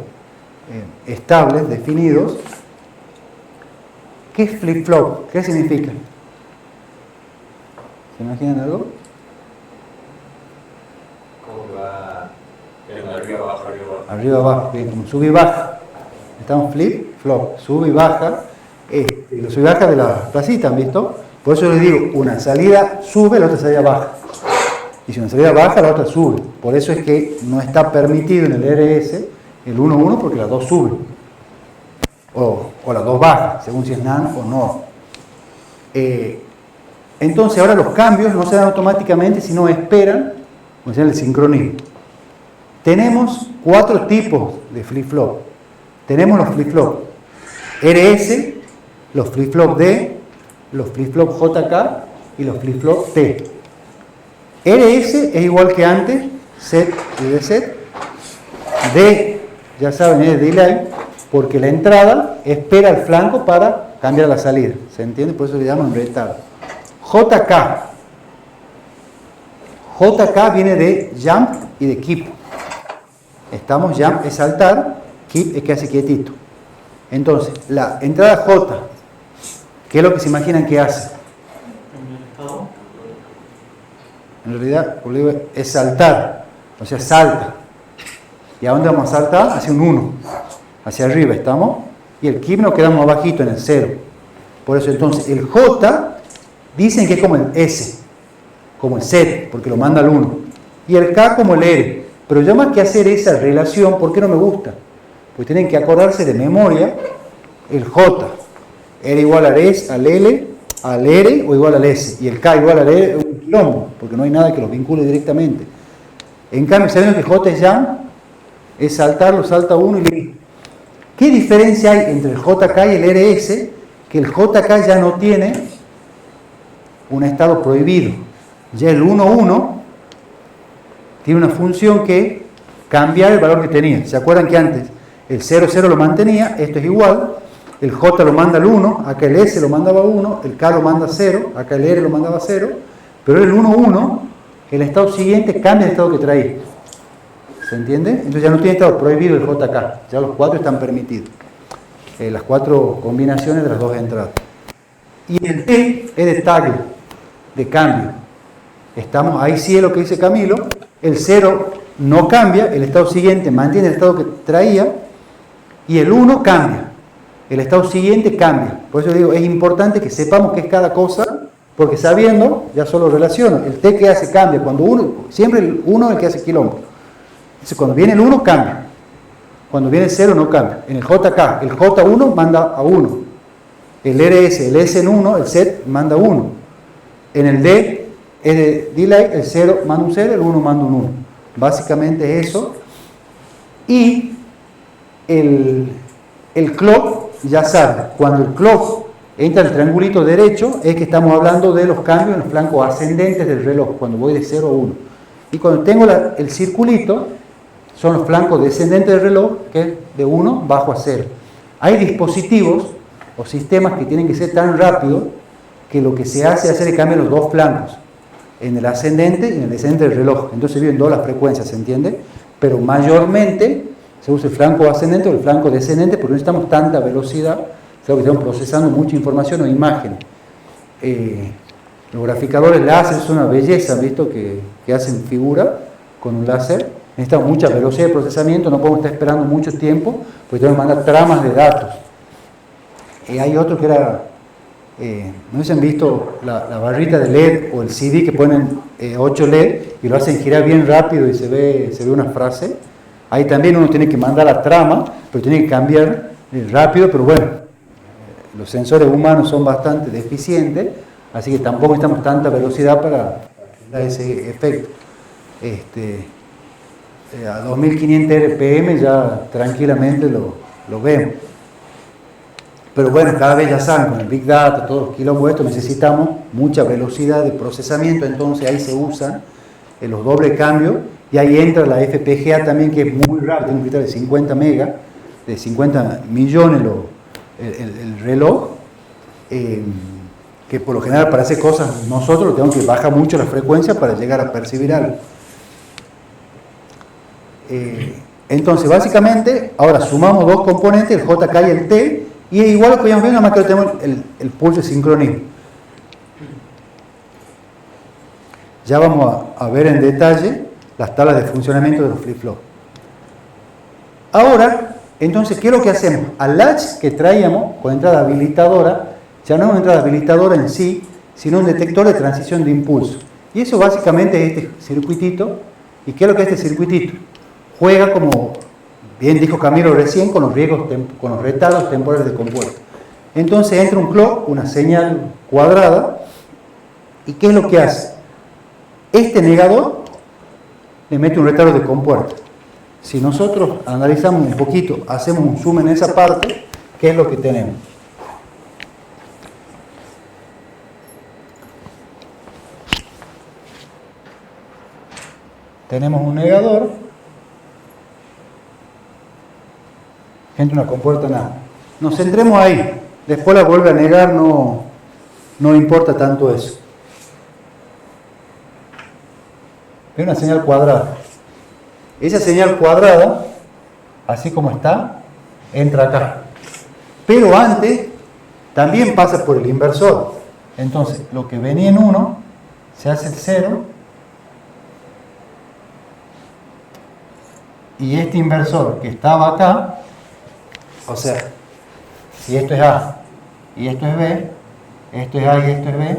estables, definidos. ¿Qué es flip-flop? ¿Qué significa? ¿Se imaginan algo? Arriba, abajo, arriba, abajo. Arriba, abajo, bien, como sube y baja. Estamos flip-flop, sube y baja. Lo sube y baja de la placita, ¿han visto? Por eso les digo, una salida sube, la otra salida baja. Y si una salida baja, la otra sube. Por eso es que no está permitido en el RS el 1-1 porque las dos suben. O las dos bajan, según si es NAND o no. Entonces ahora los cambios no se dan automáticamente, sino esperan, como se llama el sincronismo. Tenemos 4 tipos de flip-flop. Tenemos los flip-flop RS, los flip-flop D, los flip-flop JK y los flip-flop T. RS es igual que antes, set y reset. D, ya saben, es delay, porque la entrada espera el flanco para cambiar la salida. ¿Se entiende? Por eso le llaman retardo. JK viene de jump y de keep. Estamos, jump es saltar, keep es quedarse quietito. Entonces, la entrada J, ¿qué es lo que se imaginan que hace? En realidad, es saltar, o sea, salta. ¿Y a dónde vamos a saltar? Hacia un 1, hacia arriba, ¿estamos? Y el keep nos quedamos abajito en el 0. Por eso entonces, el J, dicen que es como el S, como el set, porque lo manda al 1. Y el K como el R, Pero ya más que hacer esa relación, ¿por qué no me gusta? Pues tienen que acordarse de memoria el J. Era igual al L, al R o igual al S. Y el K igual al R es un quilombo, porque no hay nada que los vincule directamente. En cambio, sabiendo que J es jam, es saltarlo, salta uno y listo. ¿Qué diferencia hay entre el JK y el RS? Que el JK ya no tiene un estado prohibido. Ya el 1,1 tiene una función que cambiar el valor que tenía. ¿Se acuerdan que antes el 0,0 lo mantenía? Esto es igual. El J lo manda al 1, acá el S lo mandaba a 1, el K lo manda a 0, acá el R lo mandaba a 0, pero el 1,1, el estado siguiente cambia el estado que traía. ¿Se entiende? Entonces ya no tiene estado prohibido el JK, ya los 4 están permitidos. Las 4 combinaciones de las 2 entradas. Y el T es de tag, de cambio. Estamos, ahí sí es lo que dice Camilo, el 0 no cambia, el estado siguiente mantiene el estado que traía, y el 1 cambia, el estado siguiente cambia. Por eso digo, es importante que sepamos qué es cada cosa, porque sabiendo, ya solo relaciono, el T que hace cambia, cuando uno, siempre el 1 es el que hace quilombo. Entonces cuando viene el 1 cambia, cuando viene el 0 no cambia. En el JK, el J1 manda a 1, el RS, el S en 1, el set manda 1, en el D es de delay, el 0 manda un 0, el 1 manda un 1. Básicamente es eso. Y el clock, ya saben, cuando el clock entra el triangulito derecho, es que estamos hablando de los cambios en los flancos ascendentes del reloj, cuando voy de 0 a 1. Y cuando tengo el circulito, son los flancos descendentes del reloj, que es de 1 bajo a 0. Hay dispositivos o sistemas que tienen que ser tan rápidos que lo que se hace es hacer el cambio en los dos flancos, en el ascendente y en el descendente del reloj. Entonces viven todas las frecuencias, ¿se entiende? Pero mayormente se usa el flanco ascendente o el flanco descendente porque no necesitamos tanta velocidad, sino que estamos procesando mucha información o imagen. Los graficadores láser son una belleza, ¿visto? Que hacen figura con un láser. Necesitamos mucha velocidad de procesamiento, no podemos estar esperando mucho tiempo porque tenemos que mandar tramas de datos. Hay otro que era, no sé si han visto la barrita de LED o el CD que ponen 8 LED y lo hacen girar bien rápido y se ve una frase. Ahí también uno tiene que mandar la trama, pero tiene que cambiar rápido, pero bueno, los sensores humanos son bastante deficientes, así que tampoco necesitamos tanta velocidad para dar ese efecto. A 2500 RPM ya tranquilamente lo vemos. Pero bueno, cada vez ya saben, con el Big Data, todos los quilombos estos, necesitamos mucha velocidad de procesamiento, entonces ahí se usan los doble cambios, y ahí entra la FPGA también, que es muy rápido, tiene un cristal de 50 megas, de 50 millones el reloj, que por lo general para hacer cosas nosotros tenemos que bajar mucho la frecuencia para llegar a percibir algo. Entonces básicamente ahora sumamos dos componentes, el JK y el T, y es igual a lo que ya vimos, nada más que ahora tenemos el pulso de sincronismo. Ya vamos a ver en detalle las tablas de funcionamiento de los flip-flops. Ahora, entonces, ¿qué es lo que hacemos? Al latch que traíamos con entrada habilitadora, ya no es una entrada habilitadora en sí, sino un detector de transición de impulso. Y eso básicamente es este circuitito. ¿Y qué es lo que es este circuitito? Juega, como bien dijo Camilo recién, con los retardos temporales de compuerta. Entonces entra un clock, una señal cuadrada, ¿y qué es lo que hace? Este negador le mete un retardo de compuerta. Si nosotros analizamos un poquito, hacemos un zoom en esa parte, ¿qué es lo que tenemos? Tenemos un negador, entra una compuerta, nada. Nos centremos ahí, después la vuelve a negar, no importa tanto eso. Es una señal cuadrada. Esa señal cuadrada, así como está, entra acá. Pero antes, también pasa por el inversor. Entonces, lo que venía en 1, se hace el 0. Y este inversor que estaba acá, o sea, si esto es A y esto es B, esto es A y esto es B,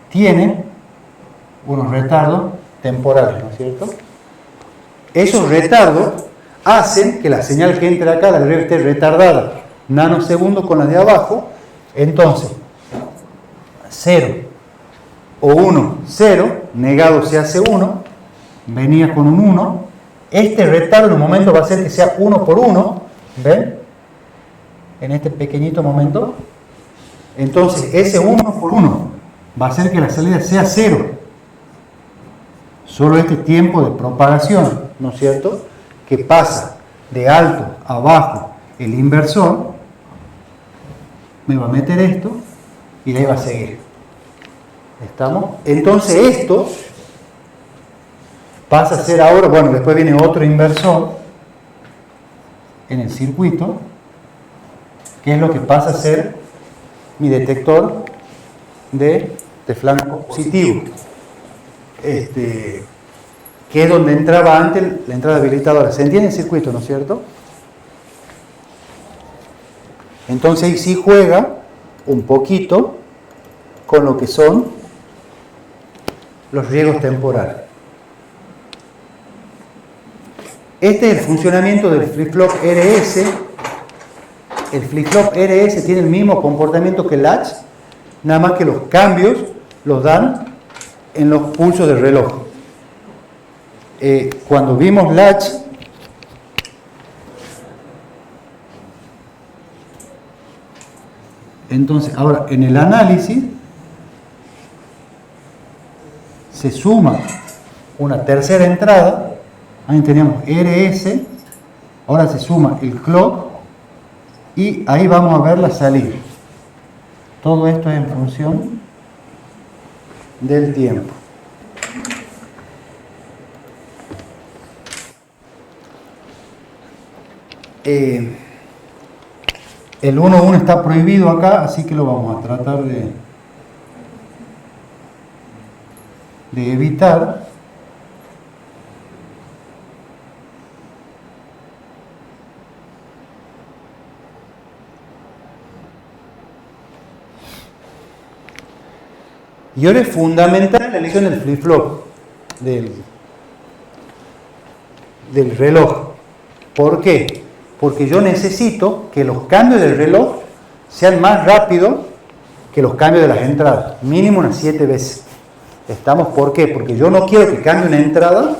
tiene unos retardos temporales, ¿no es cierto? Esos retardos hacen que la señal que entre acá, la deriva, esté retardada nanosegundos con la de abajo. Entonces, 0 o 1, 0, negado se hace 1, venía con un 1. Este retardo en un momento va a hacer que sea 1 por 1, ¿ven? En este pequeñito momento. Entonces, ese 1 por 1 va a hacer que la salida sea 0. Solo este tiempo de propagación, ¿no es cierto?, que pasa de alto a bajo el inversor, me va a meter esto y de ahí va a seguir. ¿Estamos? Entonces esto pasa a ser ahora, bueno, después viene otro inversor en el circuito, que es lo que pasa a ser mi detector de flanco positivo. Que es donde entraba antes la entrada habilitadora. ¿Se entiende el circuito, no es cierto? Entonces ahí sí juega un poquito con lo que son los riesgos temporales. Este es el funcionamiento del flip-flop RS. El flip-flop RS tiene el mismo comportamiento que el latch, nada más que los cambios los dan en los pulsos del reloj. Cuando vimos latch, entonces ahora en el análisis se suma una tercera entrada. Ahí teníamos RS, ahora se suma el clock y ahí vamos a ver la salida. Todo esto es en función del tiempo. El 1-1 está prohibido acá, así que lo vamos a tratar de evitar. Y ahora es fundamental la elección del flip-flop, del reloj. ¿Por qué? Porque yo necesito que los cambios del reloj sean más rápidos que los cambios de las entradas, mínimo unas 7 veces. ¿Estamos? ¿Por qué? Porque yo no quiero que cambie una entrada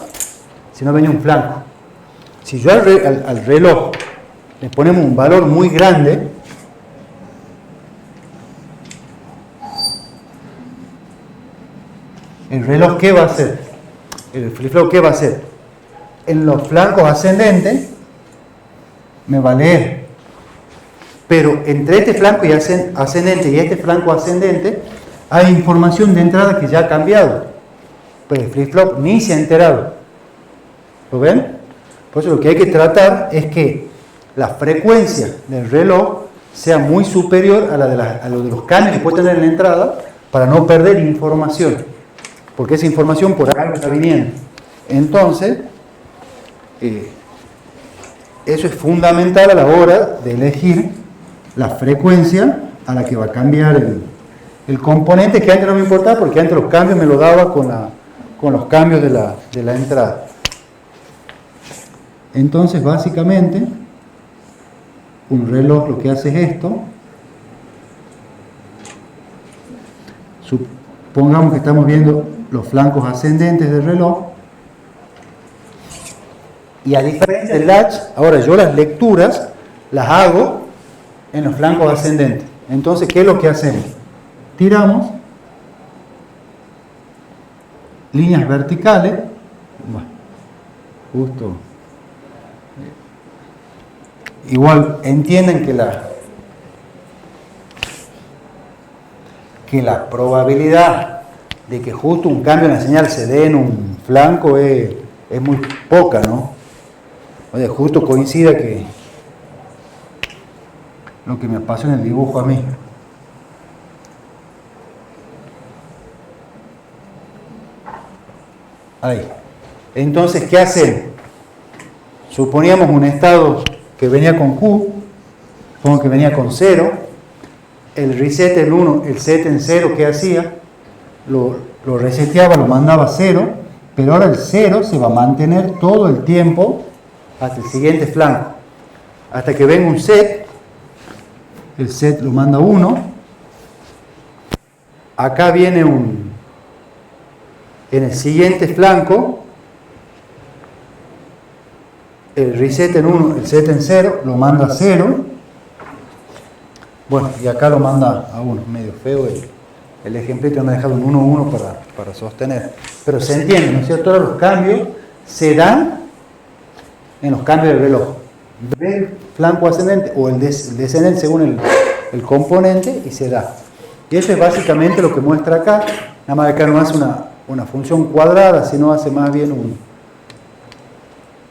si no viene un flanco. Si yo al reloj le ponemos un valor muy grande, el reloj, ¿qué va a hacer? El flip-flop, ¿qué va a hacer? En los flancos ascendentes me va a leer, pero entre este flanco y ascendente y este flanco ascendente hay información de entrada que ya ha cambiado, pero el flip-flop ni se ha enterado. ¿Lo ven? Por eso lo que hay que tratar es que la frecuencia del reloj sea muy superior a lo de los cambios que puede tener en la entrada, para no perder información, porque esa información por algo está viniendo. Entonces, eso es fundamental a la hora de elegir la frecuencia a la que va a cambiar el componente, que antes no me importaba, porque antes los cambios me lo daba con los cambios de la entrada. Entonces, básicamente, un reloj lo que hace es esto. Supongamos que estamos viendo los flancos ascendentes del reloj. Y a diferencia del latch, ahora yo las lecturas las hago en los flancos ascendentes. Entonces, ¿qué es lo que hacemos? Tiramos líneas verticales. Bueno, justo. Igual entienden que la probabilidad de que justo un cambio en la señal se dé en un flanco es muy poca, ¿no? O sea, justo coincida que lo que me pasó en el dibujo a mí. Ahí. Entonces, ¿qué hacen? Suponíamos un estado que venía con Q, supongo que venía con 0, el reset en 1, el set en 0, ¿qué hacía? Lo reseteaba, lo mandaba a 0, pero ahora el 0 se va a mantener todo el tiempo hasta el siguiente flanco. Hasta que venga un set, el set lo manda 1. Acá viene en el siguiente flanco, el reset en 1, el set en 0, lo manda a 0. Bueno, y acá lo manda a 1, medio feo el ejemplito, me ha dejado un 1-1 para sostener. Pero se entiende, ¿no es cierto? Todos los cambios se dan en los cambios del reloj. Del flanco ascendente o el descendente según el componente y se da. Y eso es básicamente lo que muestra acá. Nada más acá no hace una función cuadrada, sino hace más bien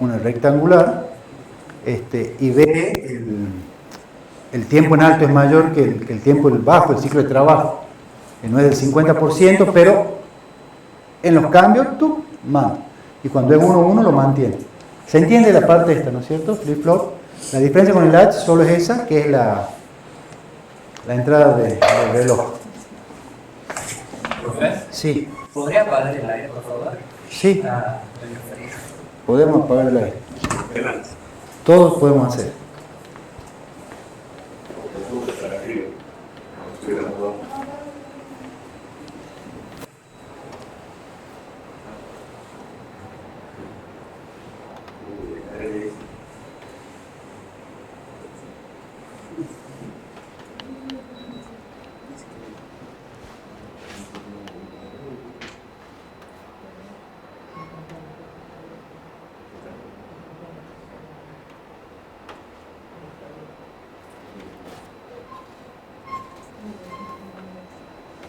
una rectangular. Y ve el tiempo en alto es mayor que el tiempo en bajo, el ciclo de trabajo. No es del 50%, pero en los cambios tú manda. Y cuando es 1-1 lo mantiene. Se entiende la parte esta, ¿no es cierto? Flip-flop. La diferencia con el latch solo es esa, que es la entrada del reloj. ¿Profe? Sí. ¿Podría apagar el aire, por favor? Sí. Ah, Podemos apagar el aire. Todos podemos hacer.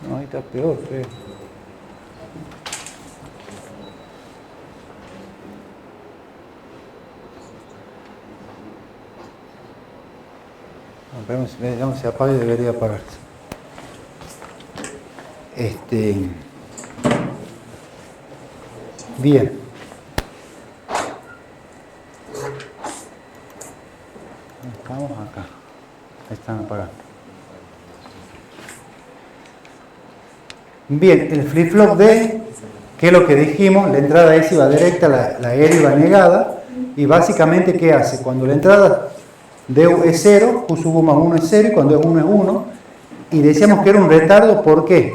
No, ahí está peor, creo. Veamos si apaga y debería apagarse. Bien. Estamos acá. Ahí están apagando. Bien, el flip-flop D, que es lo que dijimos, la entrada S iba directa, la R iba negada, y básicamente, ¿qué hace? Cuando la entrada D es 0, Q sub U más 1 es 0, y cuando es 1 es 1, y decíamos que era un retardo, ¿por qué?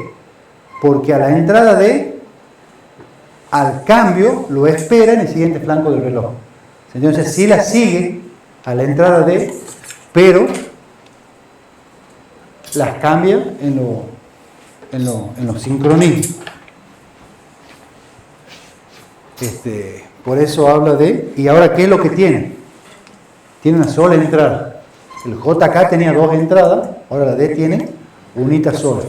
Porque a la entrada D, al cambio, lo espera en el siguiente flanco del reloj. Entonces, sí la sigue a la entrada D, pero las cambia en los sincronismos. Por eso habla de... ¿Y ahora qué es lo que tiene? Tiene una sola entrada. El JK tenía 2 entradas, ahora la D tiene unita sola.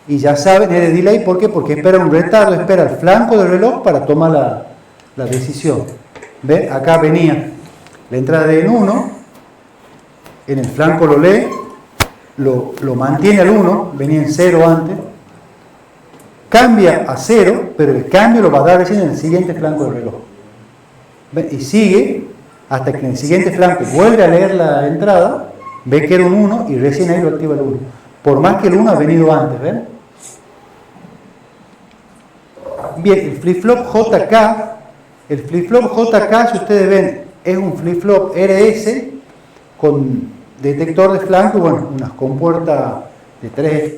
Y ya saben, es de delay, ¿por qué? Porque espera un retardo, espera el flanco del reloj para tomar la decisión. ¿Ven? Acá venía la entrada de en 1, en el flanco lo lee, lo mantiene al 1, venía en 0 antes, cambia a 0, pero el cambio lo va a dar recién en el siguiente flanco del reloj. ¿Ven? Y sigue hasta que en el siguiente flanco vuelve a leer la entrada, ve que era un 1 y recién ahí lo activa el 1. Por más que el 1 ha venido antes, ¿ven? Bien, el flip-flop JK, si ustedes ven, es un flip-flop RS con detector de flanco, bueno, unas compuertas de 3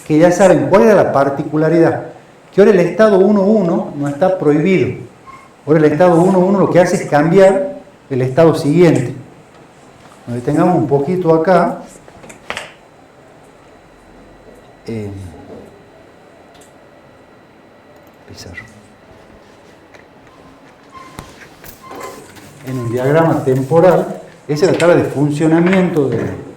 que ya saben cuál era la particularidad, que ahora el estado 1.1 no está prohibido. Ahora el estado 1.1 lo que hace es cambiar el estado siguiente. Nos detengamos un poquito acá. Pizarro. En el diagrama temporal, esa es la tabla de funcionamiento de...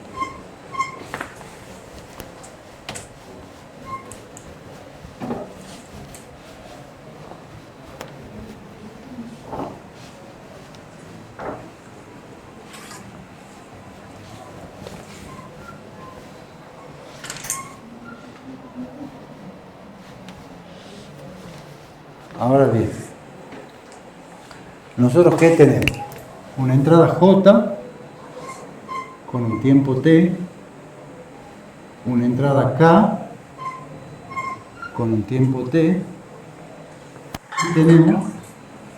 Ahora bien, ¿nosotros qué tenemos? Una entrada J con un tiempo T, una entrada K con un tiempo t, y tenemos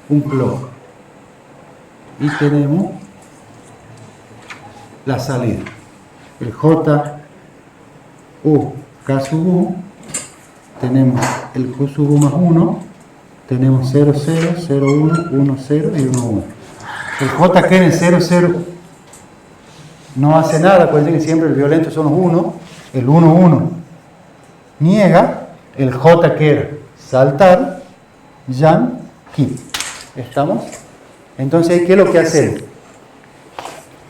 un clock. Y tenemos la salida. El J, U, K sub U, tenemos el Q sub U más 1, tenemos 0, 0, 0, 1, 1, 0 y 1, 1. El J que en el 0, 0 no hace nada, acuérdense que siempre el violento son los 1, el 1, 1 niega, el J que era saltar, jump, keep. ¿Estamos? Entonces, ¿qué es lo que hacemos?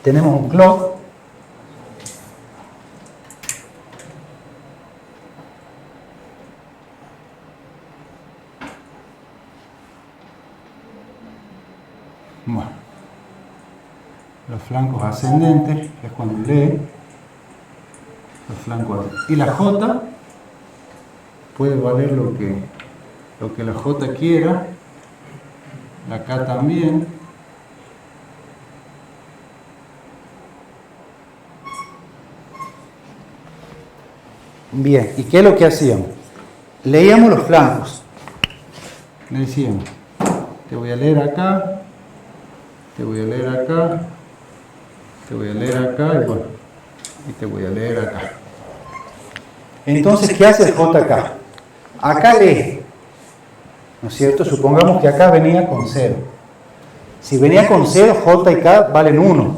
Tenemos un clock. Bueno, los flancos ascendentes es cuando lee los flancos ascendentes. Y la J puede valer lo que la J quiera, la K también. Bien, ¿y qué es lo que hacíamos? Leíamos los flancos. Le decíamos, te voy a leer acá, te voy a leer acá, te voy a leer acá y bueno, y te voy a leer acá. Entonces, ¿qué hace el JK? Acá lee, ¿no es cierto? Supongamos que acá venía con 0. Si venía con 0, J y K valen 1.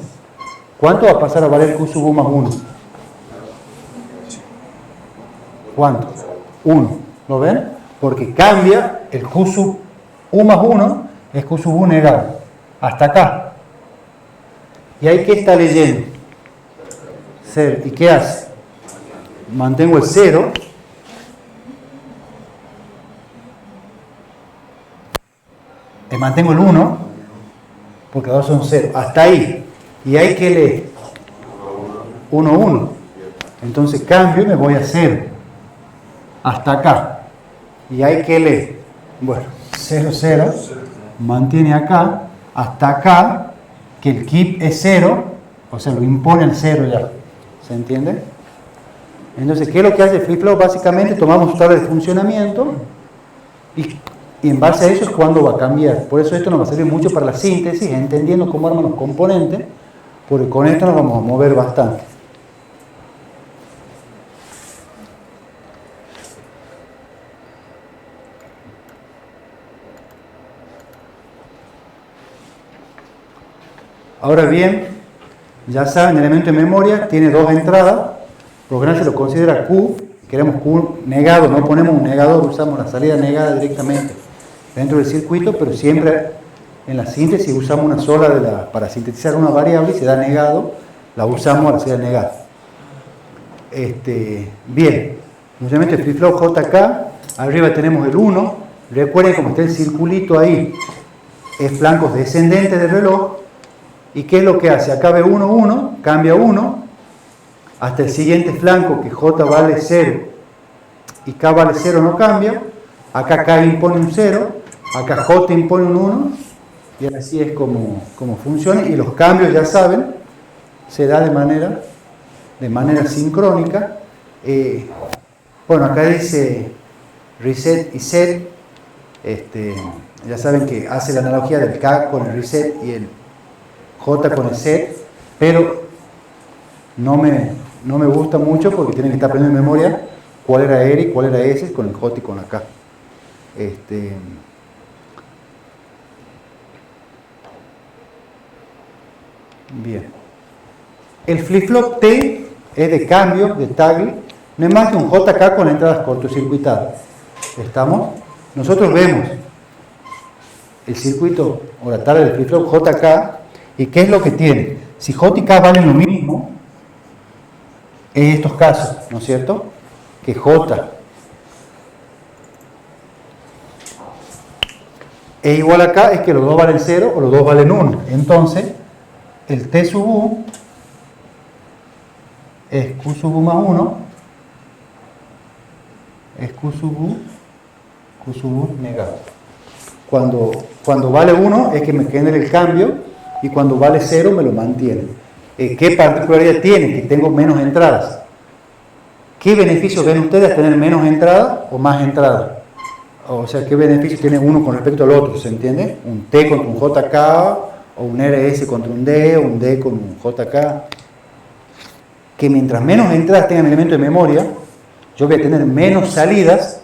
¿Cuánto va a pasar a valer Q sub U más 1? ¿Cuánto? 1. ¿Lo ven? Porque cambia el Q sub U más 1, es Q sub U negado. Hasta acá. ¿Y ahí qué está leyendo? 0. ¿Y qué hace? Mantengo el 0. Mantengo el 1. Porque los dos son 0. Hasta ahí. ¿Y ahí qué lee? 1, 1. Entonces cambio y me voy a 0. Hasta acá. ¿Y ahí qué lee? Bueno, 0, 0. Mantiene acá. Hasta acá, que el keep es 0, o sea, lo impone el 0 ya. ¿Se entiende? Entonces, ¿qué es lo que hace el flip-flop? Básicamente tomamos su tabla de funcionamiento y en base a eso es cuando va a cambiar. Por eso esto nos va a servir mucho para la síntesis, entendiendo cómo arman los componentes, porque con esto nos vamos a mover bastante. Ahora bien, ya saben, el elemento de memoria tiene dos entradas, el programa se lo considera Q, queremos Q negado, no ponemos un negador, usamos la salida negada directamente dentro del circuito, pero siempre en la síntesis usamos una sola para sintetizar una variable y se da negado, la usamos a la salida negada. Bien, funcionamiento de flip-flop JK, arriba tenemos el 1, recuerden como está el circulito ahí, es flancos descendentes del reloj. ¿Y qué es lo que hace? Acá ve 1, 1, cambia 1, hasta el siguiente flanco que J vale 0 y K vale 0 no cambia, acá K impone un 0, acá J impone un 1, y así es como funciona, y los cambios ya saben, se da de manera sincrónica. Bueno, acá dice reset y set, ya saben que hace la analogía del K con el reset y el J con el set, pero no me gusta mucho porque tienen que estar aprendiendo en memoria cuál era R y cuál era S con el J y con la K. Bien. El flip-flop T es de cambio, de toggle, no es más que un JK con entradas cortocircuitadas. ¿Estamos? Nosotros vemos el circuito o la tabla del flip-flop JK. ¿Y qué es lo que tiene? Si J y K valen lo mismo, en estos casos, ¿no es cierto? Que J es igual a K, es que los dos valen 0 o los dos valen 1. Entonces, el T sub U es Q sub U más 1, es Q sub U negado. Cuando vale 1 es que me genera el cambio, y cuando vale 0 me lo mantiene. ¿Qué particularidad tiene? Que tengo menos entradas. ¿qué beneficios ven ustedes a tener menos entrada o más entrada? O sea, ¿qué beneficio tiene uno con respecto al otro? ¿Se entiende? Un T contra un JK, o un RS contra un D, o un D con un JK. Que mientras menos entradas tengan elementos de memoria, yo voy a tener menos salidas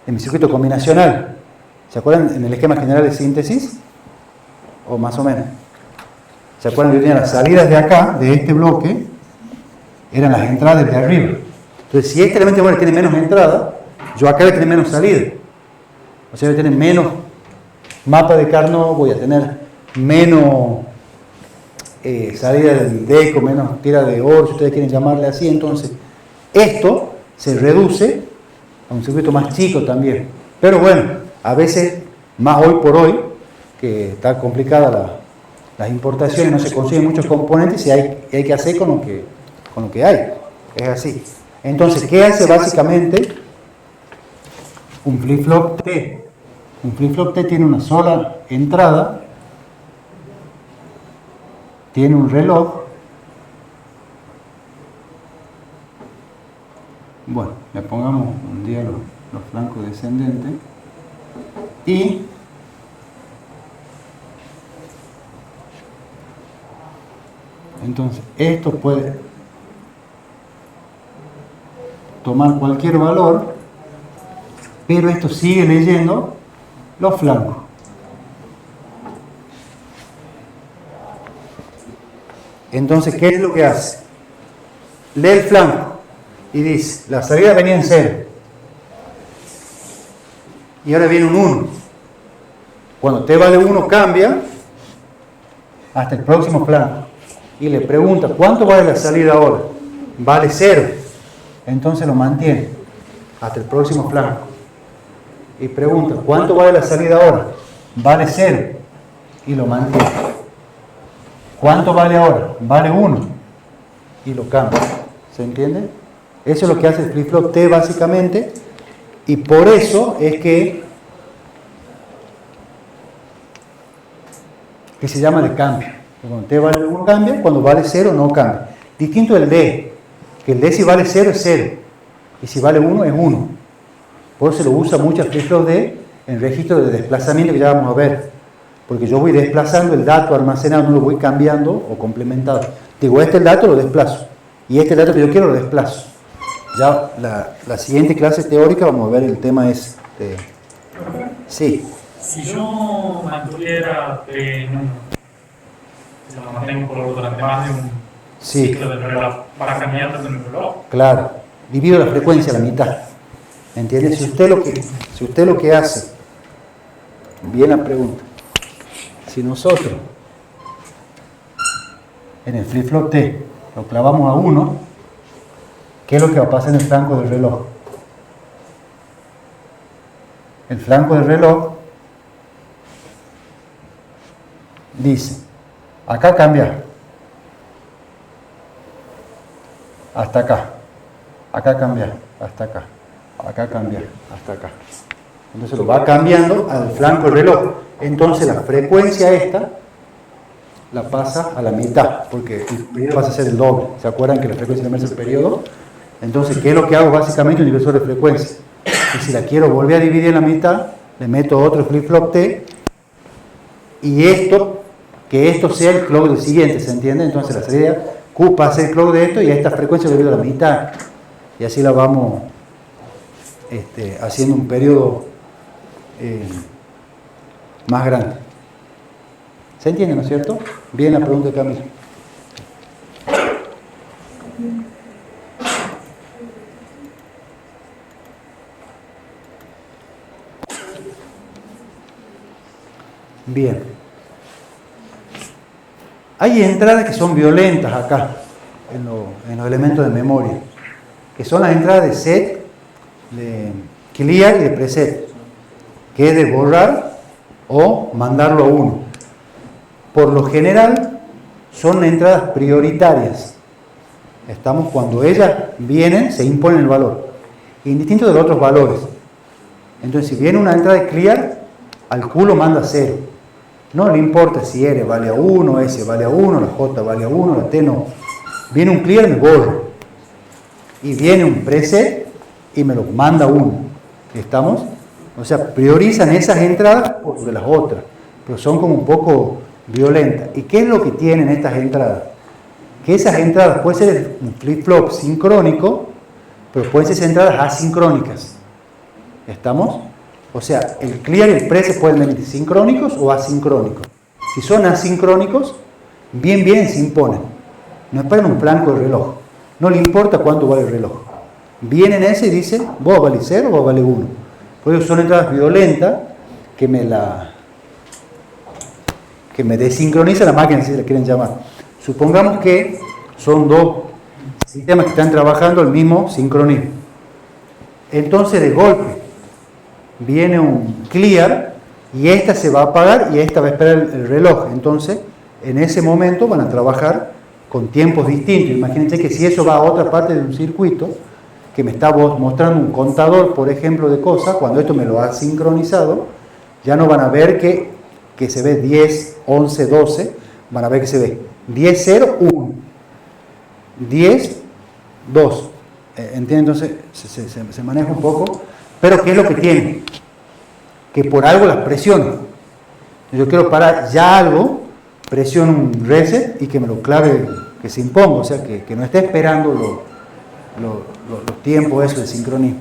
en mi circuito combinacional. ¿Se acuerdan en el esquema general de síntesis? O más o menos. ¿Se acuerdan que yo tenía las salidas de acá, de este bloque, eran las entradas de arriba? Entonces, si este elemento de memoria tiene menos entrada, yo acá voy a tener menos salida. O sea, voy a tener menos mapa de Carnot, voy a tener menos salida del DECO, menos tira de oro, si ustedes quieren llamarle así. Entonces, esto se reduce a un circuito más chico también. Pero bueno, a veces, más hoy por hoy, que está complicada las importaciones, no se consiguen muchos componentes y hay que hacer con lo que hay. Es así. Entonces, ¿qué hace básicamente un flip-flop T? Un flip-flop T tiene una sola entrada, tiene un reloj. Bueno, le pongamos un día los flancos descendentes y entonces esto puede tomar cualquier valor, pero esto sigue leyendo los flancos. Entonces, ¿qué es lo que hace? Lee el flanco y dice, la salida venía en 0 y ahora viene un 1. Cuando t vale 1 cambia hasta el próximo flanco y le pregunta, ¿cuánto vale la salida ahora? Vale 0. Entonces lo mantiene hasta el próximo flanco. Y pregunta, ¿cuánto vale la salida ahora? Vale 0. Y lo mantiene. ¿Cuánto vale ahora? Vale 1. Y lo cambia. ¿Se entiende? Eso es lo que hace el flip-flop T básicamente. Y por eso es que se llama de cambio. Cuando T vale 1 cambia, cuando vale 0 no cambia. Distinto del D, que el D si vale 0 es 0. Y si vale 1 es 1. Por eso se lo usa mucho el flip-flop D en registro de desplazamiento que ya vamos a ver. Porque yo voy desplazando el dato almacenado, no lo voy cambiando o complementado. Digo, este es el dato, lo desplazo. Y este es el dato que yo quiero, lo desplazo. Ya la siguiente clase teórica vamos a ver el tema es... sí. Si yo mantuviera en un... lo mantengo durante más de un ciclo del reloj, ¿para cambiar en el reloj? Claro. Divido la frecuencia a la mitad. ¿Entiendes? Si usted lo que hace... Bien la pregunta. Si nosotros en el flip-flop T lo clavamos a 1, ¿qué es lo que va a pasar en el flanco del reloj? El flanco del reloj dice, acá cambia, hasta acá cambia, hasta acá cambia, hasta acá. Entonces lo va cambiando al flanco del reloj. Entonces la frecuencia esta la pasa a la mitad, porque el periodo pasa a ser el doble. ¿Se acuerdan que la frecuencia inversa es el periodo? Entonces, ¿qué es lo que hago? Básicamente un inversor de frecuencia. Y si la quiero volver a dividir en la mitad, le meto otro flip-flop T, y que esto sea el clock del siguiente, ¿se entiende? Entonces la salida Q pasa a ser el clock de esto, y a esta frecuencia le doy a la mitad. Y así la vamos haciendo un periodo más grande. ¿Se entiende, no es cierto? Bien la pregunta de Camilo. Bien. Hay entradas que son violentas acá, en los elementos de memoria, que son las entradas de set, de clear y de preset, que es de borrar o mandarlo a 1. Por lo general son entradas prioritarias. Estamos cuando ellas vienen, se imponen el valor, indistinto de los otros valores. Entonces, si viene una entrada de clear, al Q lo manda a 0. No le importa si R vale a 1, S vale a 1, la J vale a 1, la T no. Viene un clear, me borro. y viene un preset y me lo manda 1. ¿Estamos? O sea, priorizan esas entradas por sobre las otras, pero son como un poco violentas. ¿Y qué es lo que tienen estas entradas? Que esas entradas pueden ser un flip-flop sincrónico, pero pueden ser entradas asincrónicas. ¿Estamos? O sea, el clear y el preset pueden venir sincrónicos o asincrónicos. Si son asincrónicos, bien se imponen. No esperan un flanco de reloj. No le importa cuánto vale el reloj. Vienen ese y dicen, vos vale 0 o vos vale 1. Por eso son entradas violentas que me desincroniza la máquina, si la quieren llamar. Supongamos que son dos sistemas que están trabajando el mismo sincronismo. Entonces, de golpe, viene un clear y esta se va a apagar y esta va a esperar el reloj. Entonces, en ese momento van a trabajar con tiempos distintos. Imagínense que si eso va a otra parte de un circuito, que me está mostrando un contador, por ejemplo, de cosas, cuando esto me lo ha sincronizado, ya no van a ver que se ve 10, 11, 12, van a ver que se ve 10, 0, 1, 10, 2. ¿Entienden? Entonces se maneja un poco, pero ¿qué es lo que tiene? Que por algo las presiono. Yo quiero parar ya algo, presiono un reset y que me lo clave, que se imponga, o sea, que no esté esperando los tiempos eso de sincronismo.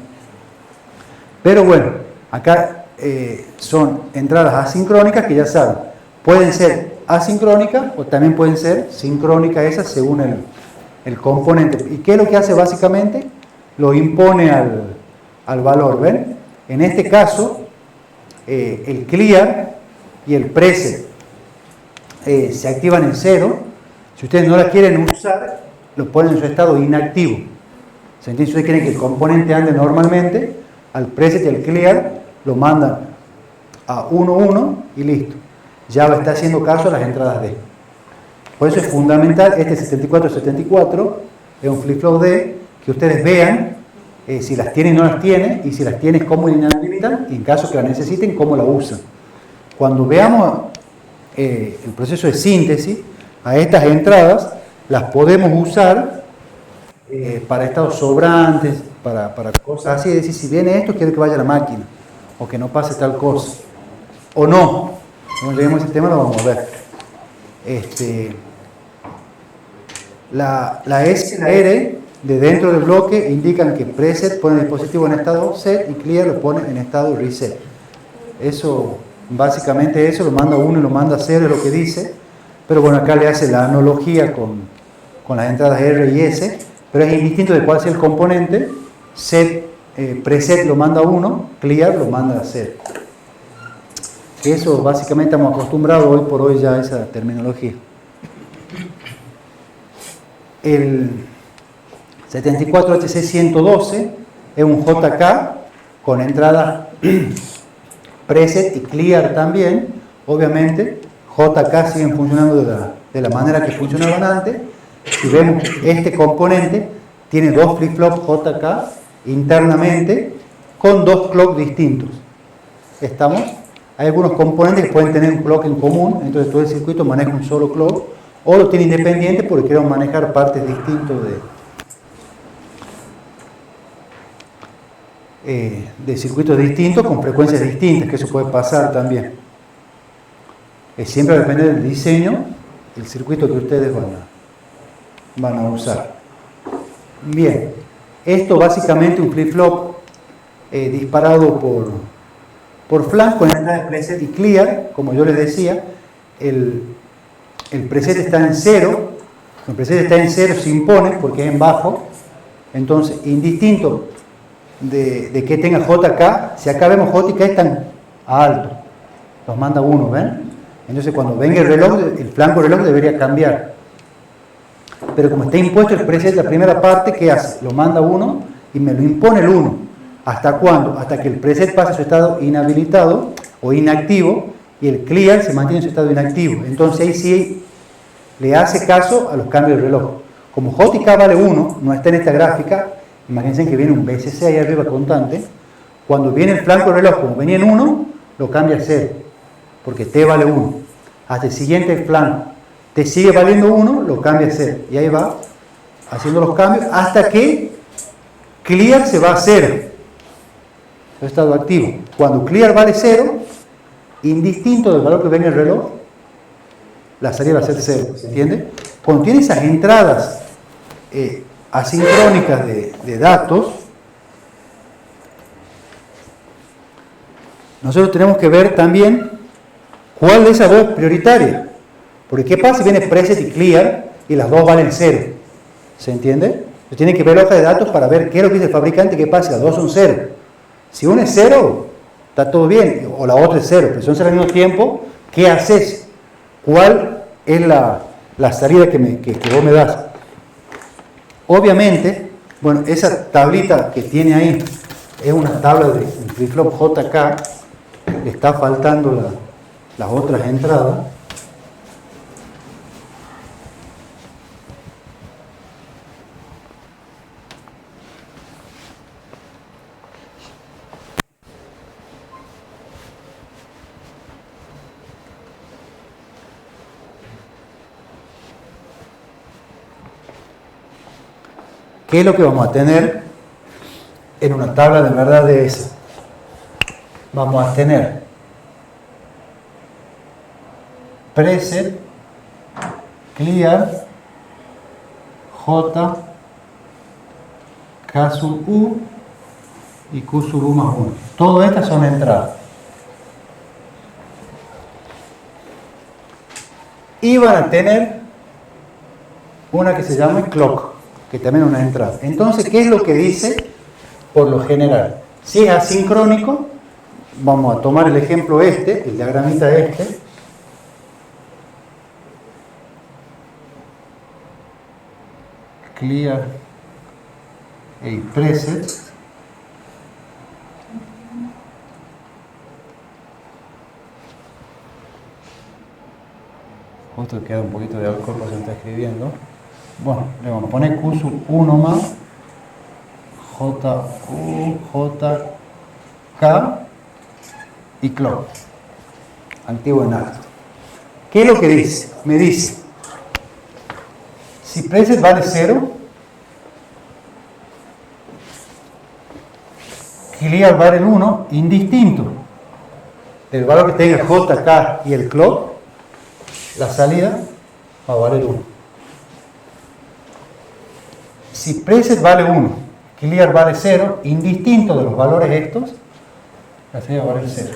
Pero bueno, acá son entradas asincrónicas que ya saben, pueden ser asincrónicas o también pueden ser sincrónicas esas según el componente. ¿Y qué es lo que hace básicamente? Lo impone al valor, ¿ven? En este caso, el clear y el preset se activan en 0. Si ustedes no la quieren usar, lo ponen en su estado inactivo. ¿Se entiende? Si ustedes quieren que el componente ande normalmente, al preset y al clear lo mandan a 1, 1 y listo. Java está haciendo caso a las entradas D. Por eso es fundamental este 7474, es un flip-flop D, que ustedes vean si las tienen o no las tienen, y si las tienen cómo la inhabilitan, y en caso que la necesiten, cómo la usan. Cuando veamos el proceso de síntesis, a estas entradas las podemos usar para estados sobrantes, para cosas así, es decir, si viene esto, quiero que vaya a la máquina, o que no pase tal cosa, o no. Cuando lleguemos a ese tema lo vamos a ver. La S y la R de dentro del bloque indican que preset pone el dispositivo en estado set y clear lo pone en estado reset. Eso, básicamente eso, lo manda 1 y lo manda 0 es lo que dice, pero bueno, acá le hace la analogía con las entradas R y S, pero es indistinto de cuál sea el componente. Set, preset lo manda 1, clear lo manda 0. Eso básicamente estamos acostumbrados hoy por hoy ya a esa terminología. El 74HC112 es un JK con entrada preset y clear también. Obviamente JK siguen funcionando de la manera que funcionaban antes. Si vemos este componente tiene dos flip-flops JK internamente con dos clocks distintos. ¿Estamos? Hay algunos componentes que pueden tener un clock en común, entonces todo el circuito maneja un solo clock, o lo tiene independiente porque queremos manejar partes distintas de circuitos distintos con frecuencias distintas, que eso puede pasar también. Siempre depende del diseño, el circuito que ustedes van a usar. Bien, esto básicamente un flip-flop disparado por flanco en entrada de preset y clear. Como yo les decía, el preset está en 0, el preset está en 0 se impone porque es en bajo, entonces indistinto de que tenga JK, si acá vemos J y K están a alto, los manda 1, ¿ven? Entonces cuando venga el reloj, el flanco del reloj debería cambiar, pero como está impuesto el preset, la primera parte, ¿qué hace? Lo manda 1 y me lo impone el 1. ¿Hasta cuándo? Hasta que el preset pase a su estado inhabilitado o inactivo y el clear se mantiene en su estado inactivo. Entonces ahí sí le hace caso a los cambios del reloj. Como J y K vale 1, no está en esta gráfica, imagínense que viene un BCC ahí arriba constante. Cuando viene el flanco del reloj, como venía en 1, lo cambia a 0, porque T vale 1. Hasta el siguiente flanco, T sigue valiendo 1, lo cambia a 0. Y ahí va haciendo los cambios hasta que clear se va a 0. Estado activo. Cuando clear vale 0, indistinto del valor que ve en el reloj, la salida va a ser 0. ¿Se entiende? Cuando tiene esas entradas asincrónicas de datos, nosotros tenemos que ver también cuál de esas dos es prioritaria. Porque ¿qué pasa si viene preset y clear y las dos valen 0? ¿Se entiende? Entonces tienen que ver la hoja de datos para ver qué es lo que dice el fabricante y qué pasa si las dos son 0. Si una es 0, está todo bien, o la otra es 0, pero si son 0 al mismo tiempo, ¿qué haces? ¿Cuál es la salida que vos me das? Obviamente, bueno, esa tablita que tiene ahí es una tabla de flip-flop JK, le está faltando las otras entradas. ¿Qué es lo que vamos a tener en una tabla de verdad de esa? Vamos a tener preset, clear, J, K sub U y Q sub U más 1. Todas estas son entradas. Y van a tener una que se llama clock, que también es una entrada. Entonces, ¿qué es lo que dice? Por lo general, si es asincrónico, vamos a tomar el ejemplo el diagramita clear a preset, justo queda un poquito de alcohol porque se está escribiendo. Bueno, le vamos a poner Q sub 1 más JU, JK y clock. Activo en alto. ¿Qué es lo que dice? Me dice, si preset vale 0, clear vale 1, indistinto del valor que tenga JK y el clock, la salida va a valer 1. Si preset vale 1, clear vale 0, indistinto de los valores estos, la salida va a valer 0.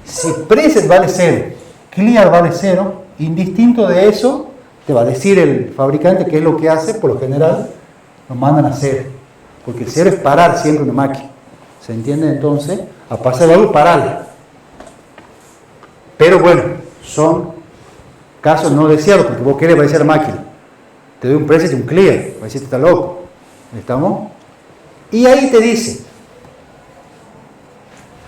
Si preset vale 0, clear vale 0, indistinto de eso, te va a decir el fabricante qué es lo que hace. Por lo general, lo mandan a 0, porque el 0 es parar siempre una máquina. ¿Se entiende? Entonces, a pasar algo, pararla. Pero bueno, son casos no deseados, porque vos querés parecer máquina. Te doy un preset y un clear, va a decir que está loco. ¿Estamos? Y ahí te dice,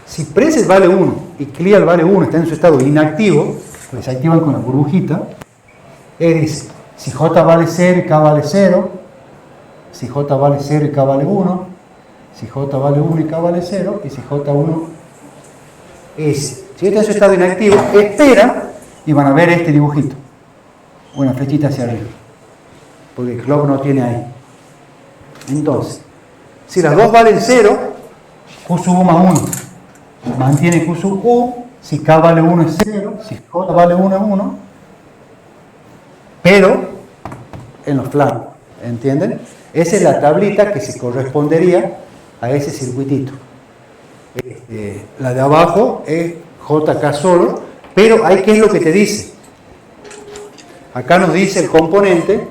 si preset vale 1 y clear vale 1, está en su estado inactivo, pues se activan con la burbujita, dice, si J vale 0 y K vale 0, si J vale 0 y K vale 1, si J vale 1 y K vale 0, y si J1 es, si está en su estado inactivo, espera y van a ver este dibujito, una flechita hacia arriba, porque el clock no tiene ahí. Entonces, si las dos valen 0, Q sub U más 1 mantiene Q sub U, si K vale 1 es 0, si J vale 1 es 1, pero en los flancos, ¿entienden? Esa es la tablita que se correspondería a ese circuitito. La de abajo es JK solo, pero ahí ¿qué es lo que te dice? Acá nos dice el componente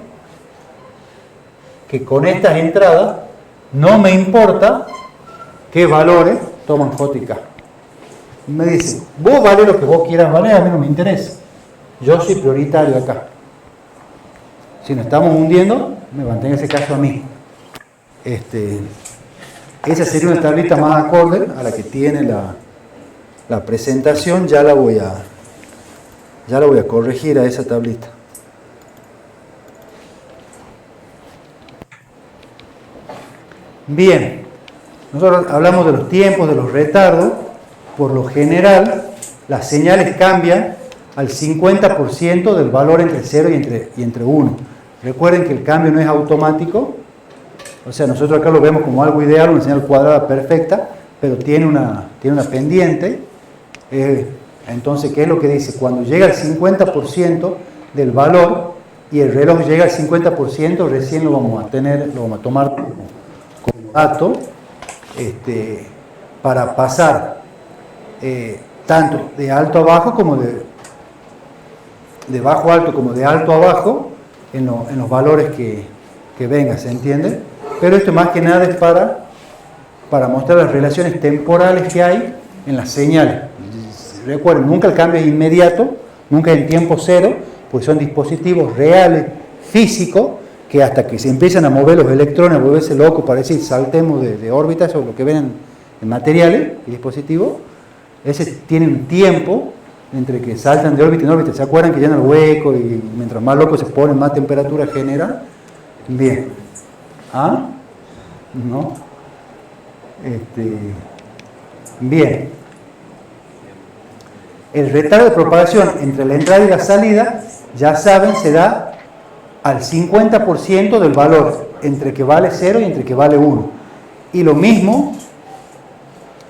que con estas entradas no me importa qué valores toman J y K. Me dice, vos vale lo que vos quieras valer, a mí no me interesa. Yo soy prioritario acá. Si nos estamos hundiendo, me mantenga ese caso a mí. Esa sería una tablita más acorde a la que tiene la presentación. Ya la voy a corregir a esa tablita. Bien, nosotros hablamos de los tiempos, de los retardos. Por lo general, las señales cambian al 50% del valor entre 0 y entre 1. Recuerden que el cambio no es automático, O sea, nosotros acá lo vemos como algo ideal, una señal cuadrada perfecta, pero tiene una pendiente. Entonces, ¿qué es lo que dice? Cuando llega al 50% del valor y el reloj llega al 50%, recién lo vamos a tomar como dato para pasar tanto de alto a bajo como de bajo a alto como de alto a bajo en los valores que venga, ¿se entiende? Pero esto más que nada es para mostrar las relaciones temporales que hay en las señales. Recuerden, nunca el cambio es inmediato, nunca es en tiempo cero, pues son dispositivos reales, físicos, que hasta que se empiezan a mover los electrones, a volverse locos para decir saltemos de órbitas o lo que ven en materiales y dispositivos, ese tiene un tiempo entre que saltan de órbita en órbita. ¿Se acuerdan que llenan el hueco y mientras más locos se ponen, más temperatura genera? Bien. ¿Ah? ¿No? Bien. El retardo de propagación entre la entrada y la salida, ya saben, se da al 50% del valor, entre que vale 0 y entre que vale 1. Y lo mismo,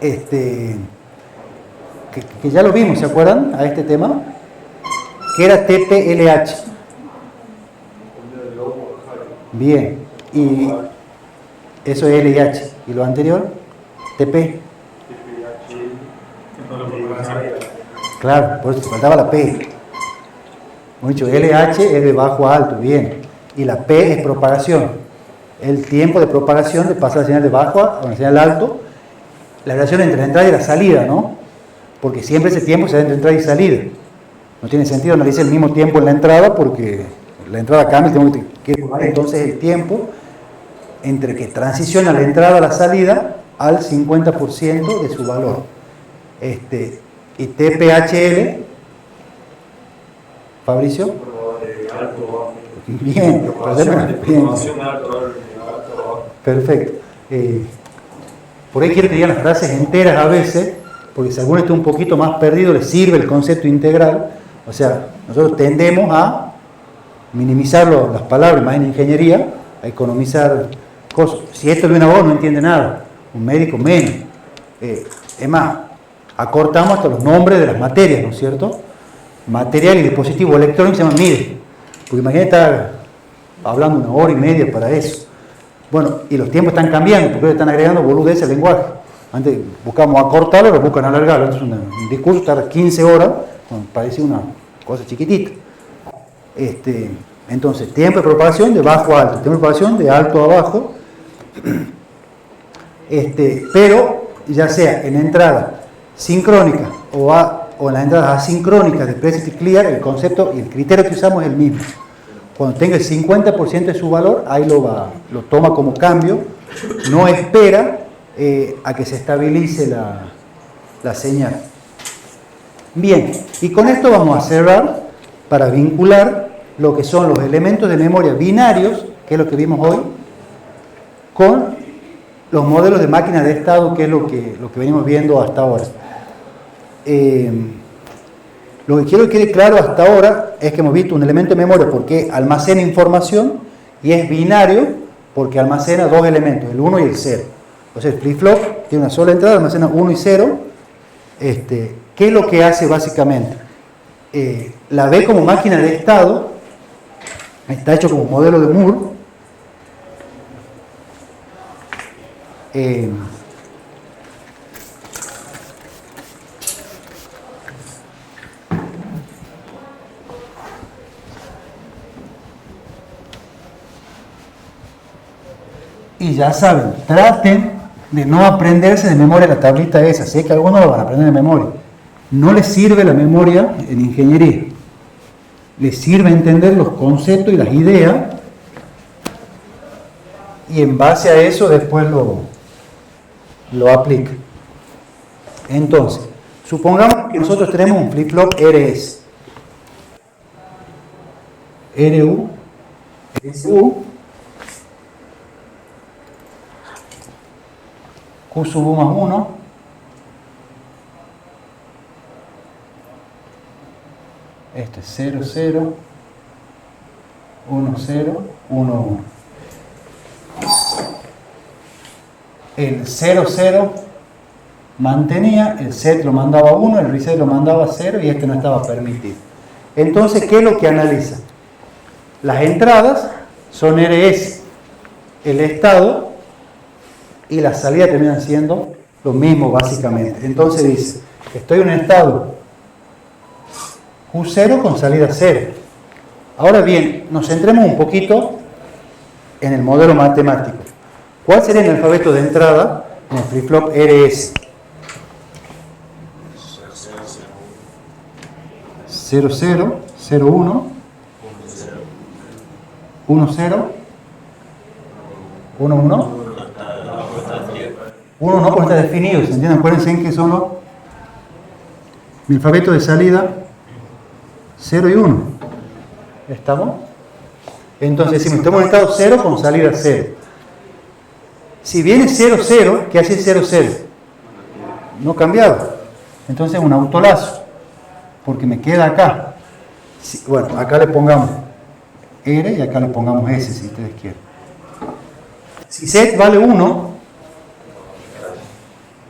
que ya lo vimos, ¿se acuerdan? A este tema, que era TPLH. Bien, y eso es LH. ¿Y lo anterior? TP. Claro, por eso te faltaba la P. Hemos dicho LH es de bajo a alto, bien. Y la P es propagación. El tiempo de propagación de pasar la señal de bajo a una señal alto. La relación entre la entrada y la salida, ¿no? Porque siempre ese tiempo se da entre entrada y salida. No tiene sentido analizar el mismo tiempo en la entrada porque la entrada cambia, tengo que tomar entonces el tiempo entre que transiciona la entrada a la salida al 50% de su valor. Y TPHL, Fabricio. Bien, bien. Perfecto. Por ahí quiero que digan las frases enteras a veces, porque si alguno está un poquito más perdido, les sirve el concepto integral. O sea, nosotros tendemos a minimizar las palabras, más en ingeniería, a economizar cosas. Si esto de una voz no entiende nada, un médico menos. Es más, acortamos hasta los nombres de las materias, ¿no es cierto? Material y dispositivo electrónico se llaman MIDE, porque imagínate estar hablando 1 hora y media para eso. Bueno, y los tiempos están cambiando, porque están agregando boludeces al lenguaje. Antes buscamos acortarlo, lo buscan alargarlo. Entonces un discurso tarda 15 horas, parece una cosa chiquitita. Entonces, tiempo de propagación de bajo a alto, tiempo de propagación de alto a bajo. Pero ya sea en entrada sincrónica o en las entradas asincrónicas de Precise Clear, el concepto y el criterio que usamos es el mismo. Cuando tenga el 50% de su valor, ahí lo toma como cambio, no espera a que se estabilice la señal. Bien, y con esto vamos a cerrar para vincular lo que son los elementos de memoria binarios, que es lo que vimos hoy, con los modelos de máquinas de estado, que es lo que venimos viendo hasta ahora. Lo que quiero que quede claro hasta ahora es que hemos visto un elemento de memoria porque almacena información y es binario porque almacena dos elementos, el 1 y el 0. Entonces el flip-flop tiene una sola entrada, almacena 1 y 0. ¿Qué es lo que hace básicamente? La ve como máquina de estado, está hecho como modelo de Moore. Y ya saben, traten de no aprenderse de memoria la tablita esa. Sé que algunos lo van a aprender de memoria. No les sirve la memoria en ingeniería. Les sirve entender los conceptos y las ideas y en base a eso después lo aplica. Entonces, supongamos que nosotros tenemos un flip-flop RS. RU, SU, Q sub U más 1, este es 0, 0, 1, 0, 1, 1. el 00 mantenía, el set lo mandaba a 1, el reset lo mandaba a 0 y este no estaba permitido. Entonces, ¿qué es lo que analiza? Las entradas son RS, el estado y la salida terminan siendo lo mismo básicamente. Entonces dice, estoy en un estado Q0 con salida 0. Ahora bien, nos centremos un poquito en el modelo matemático. ¿Cuál sería el alfabeto de entrada en el flip-flop RS? 00, 01, 10, 11, 1 no, porque está definido, ¿se entienden? Acuérdense en que son mi alfabeto de salida 0 y 1. ¿Estamos? Entonces, si estamos en estado 0 con salida 0. Si viene 0, 0, ¿qué hace 0, 0? No cambiado. Entonces, un autolazo. Porque me queda acá. Bueno, acá le pongamos R y acá le pongamos S, si ustedes quieren. Si set vale 1,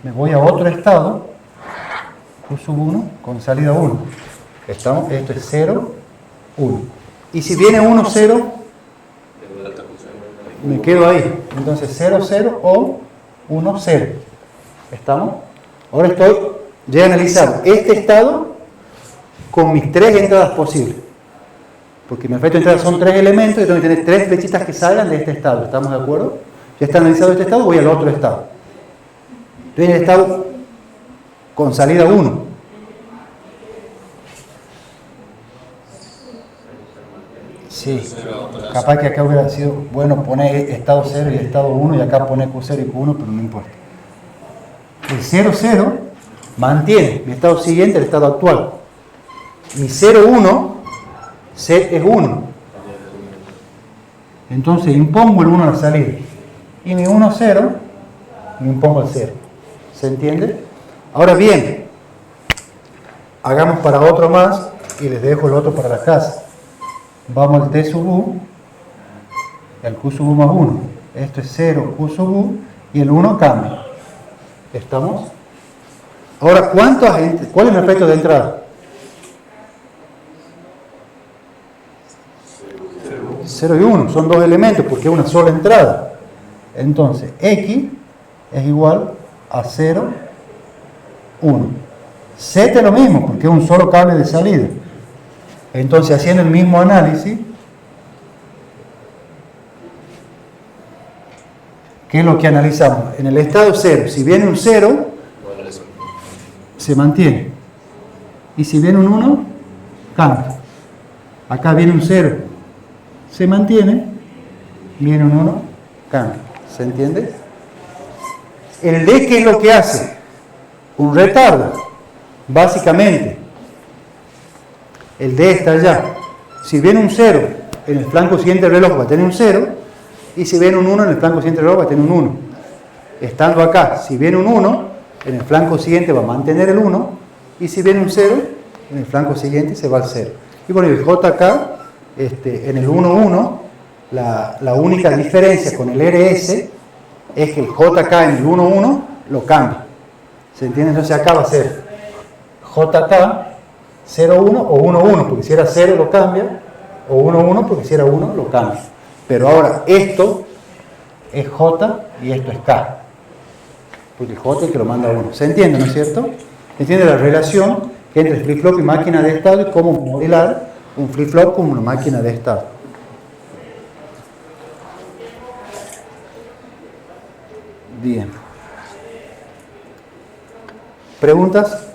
me voy a otro estado, Q1 con salida 1. ¿Estamos? Esto es 0, 1. Y si viene 1, 0, me quedo ahí. Entonces 0, 0 o 1, 0. ¿Estamos? Ahora ya he analizado este estado con mis 3 entradas posibles. Porque mi alfabeto de entrada son 3 elementos y tengo que tener 3 flechitas que salgan de este estado. ¿Estamos de acuerdo? Ya está analizado este estado, voy al otro estado. Estoy en el estado con salida 1. Sí, capaz que acá hubiera sido bueno poner estado 0 y estado 1 y acá poner Q0 y Q1, pero no importa. El 0, 0 mantiene mi estado siguiente, el estado actual. Mi 0, 1, set es 1. Entonces impongo el 1 a la salida. Y mi 1, 0, me impongo el 0. ¿Se entiende? Ahora bien, hagamos para otro más y les dejo el otro para la casa. Vamos al T sub U, el Q sub U más 1. Esto es 0, Q sub U y el 1 cambia. ¿Estamos? Ahora, ¿cuál es el efecto de entrada? 0 y 1, son 2 elementos porque es una sola entrada. Entonces, X es igual a 0, 1. Z es lo mismo porque es un solo cable de salida. Entonces, haciendo el mismo análisis, ¿qué es lo que analizamos? En el estado 0, si viene un 0, se mantiene. Y si viene un 1, cambia. Acá viene un 0, se mantiene. Viene un 1, cambia. ¿Se entiende? El D, ¿qué es lo que hace? Un retardo. Básicamente, el D está allá. Si viene un 0, en el flanco siguiente del reloj va a tener un 0. Y si viene un 1, en el flanco siguiente del reloj va a tener un 1. Estando acá, si viene un 1, en el flanco siguiente va a mantener el 1. Y si viene un 0, en el flanco siguiente se va al 0. Y bueno, el JK, en el 1, 1, la única diferencia con el RS es que el JK en el 1, 1 lo cambia. ¿Se entiende? Entonces acá va a ser JK 0, 1 o 1, 1, porque si era 0 lo cambia, o 1, 1 porque si era 1 lo cambia. Pero ahora esto es J y esto es K, porque el J es el que lo manda a 1. ¿Se entiende, no es cierto? ¿Se entiende la relación entre flip-flop y máquina de estado y cómo modelar un flip-flop como una máquina de estado? Bien. ¿Preguntas?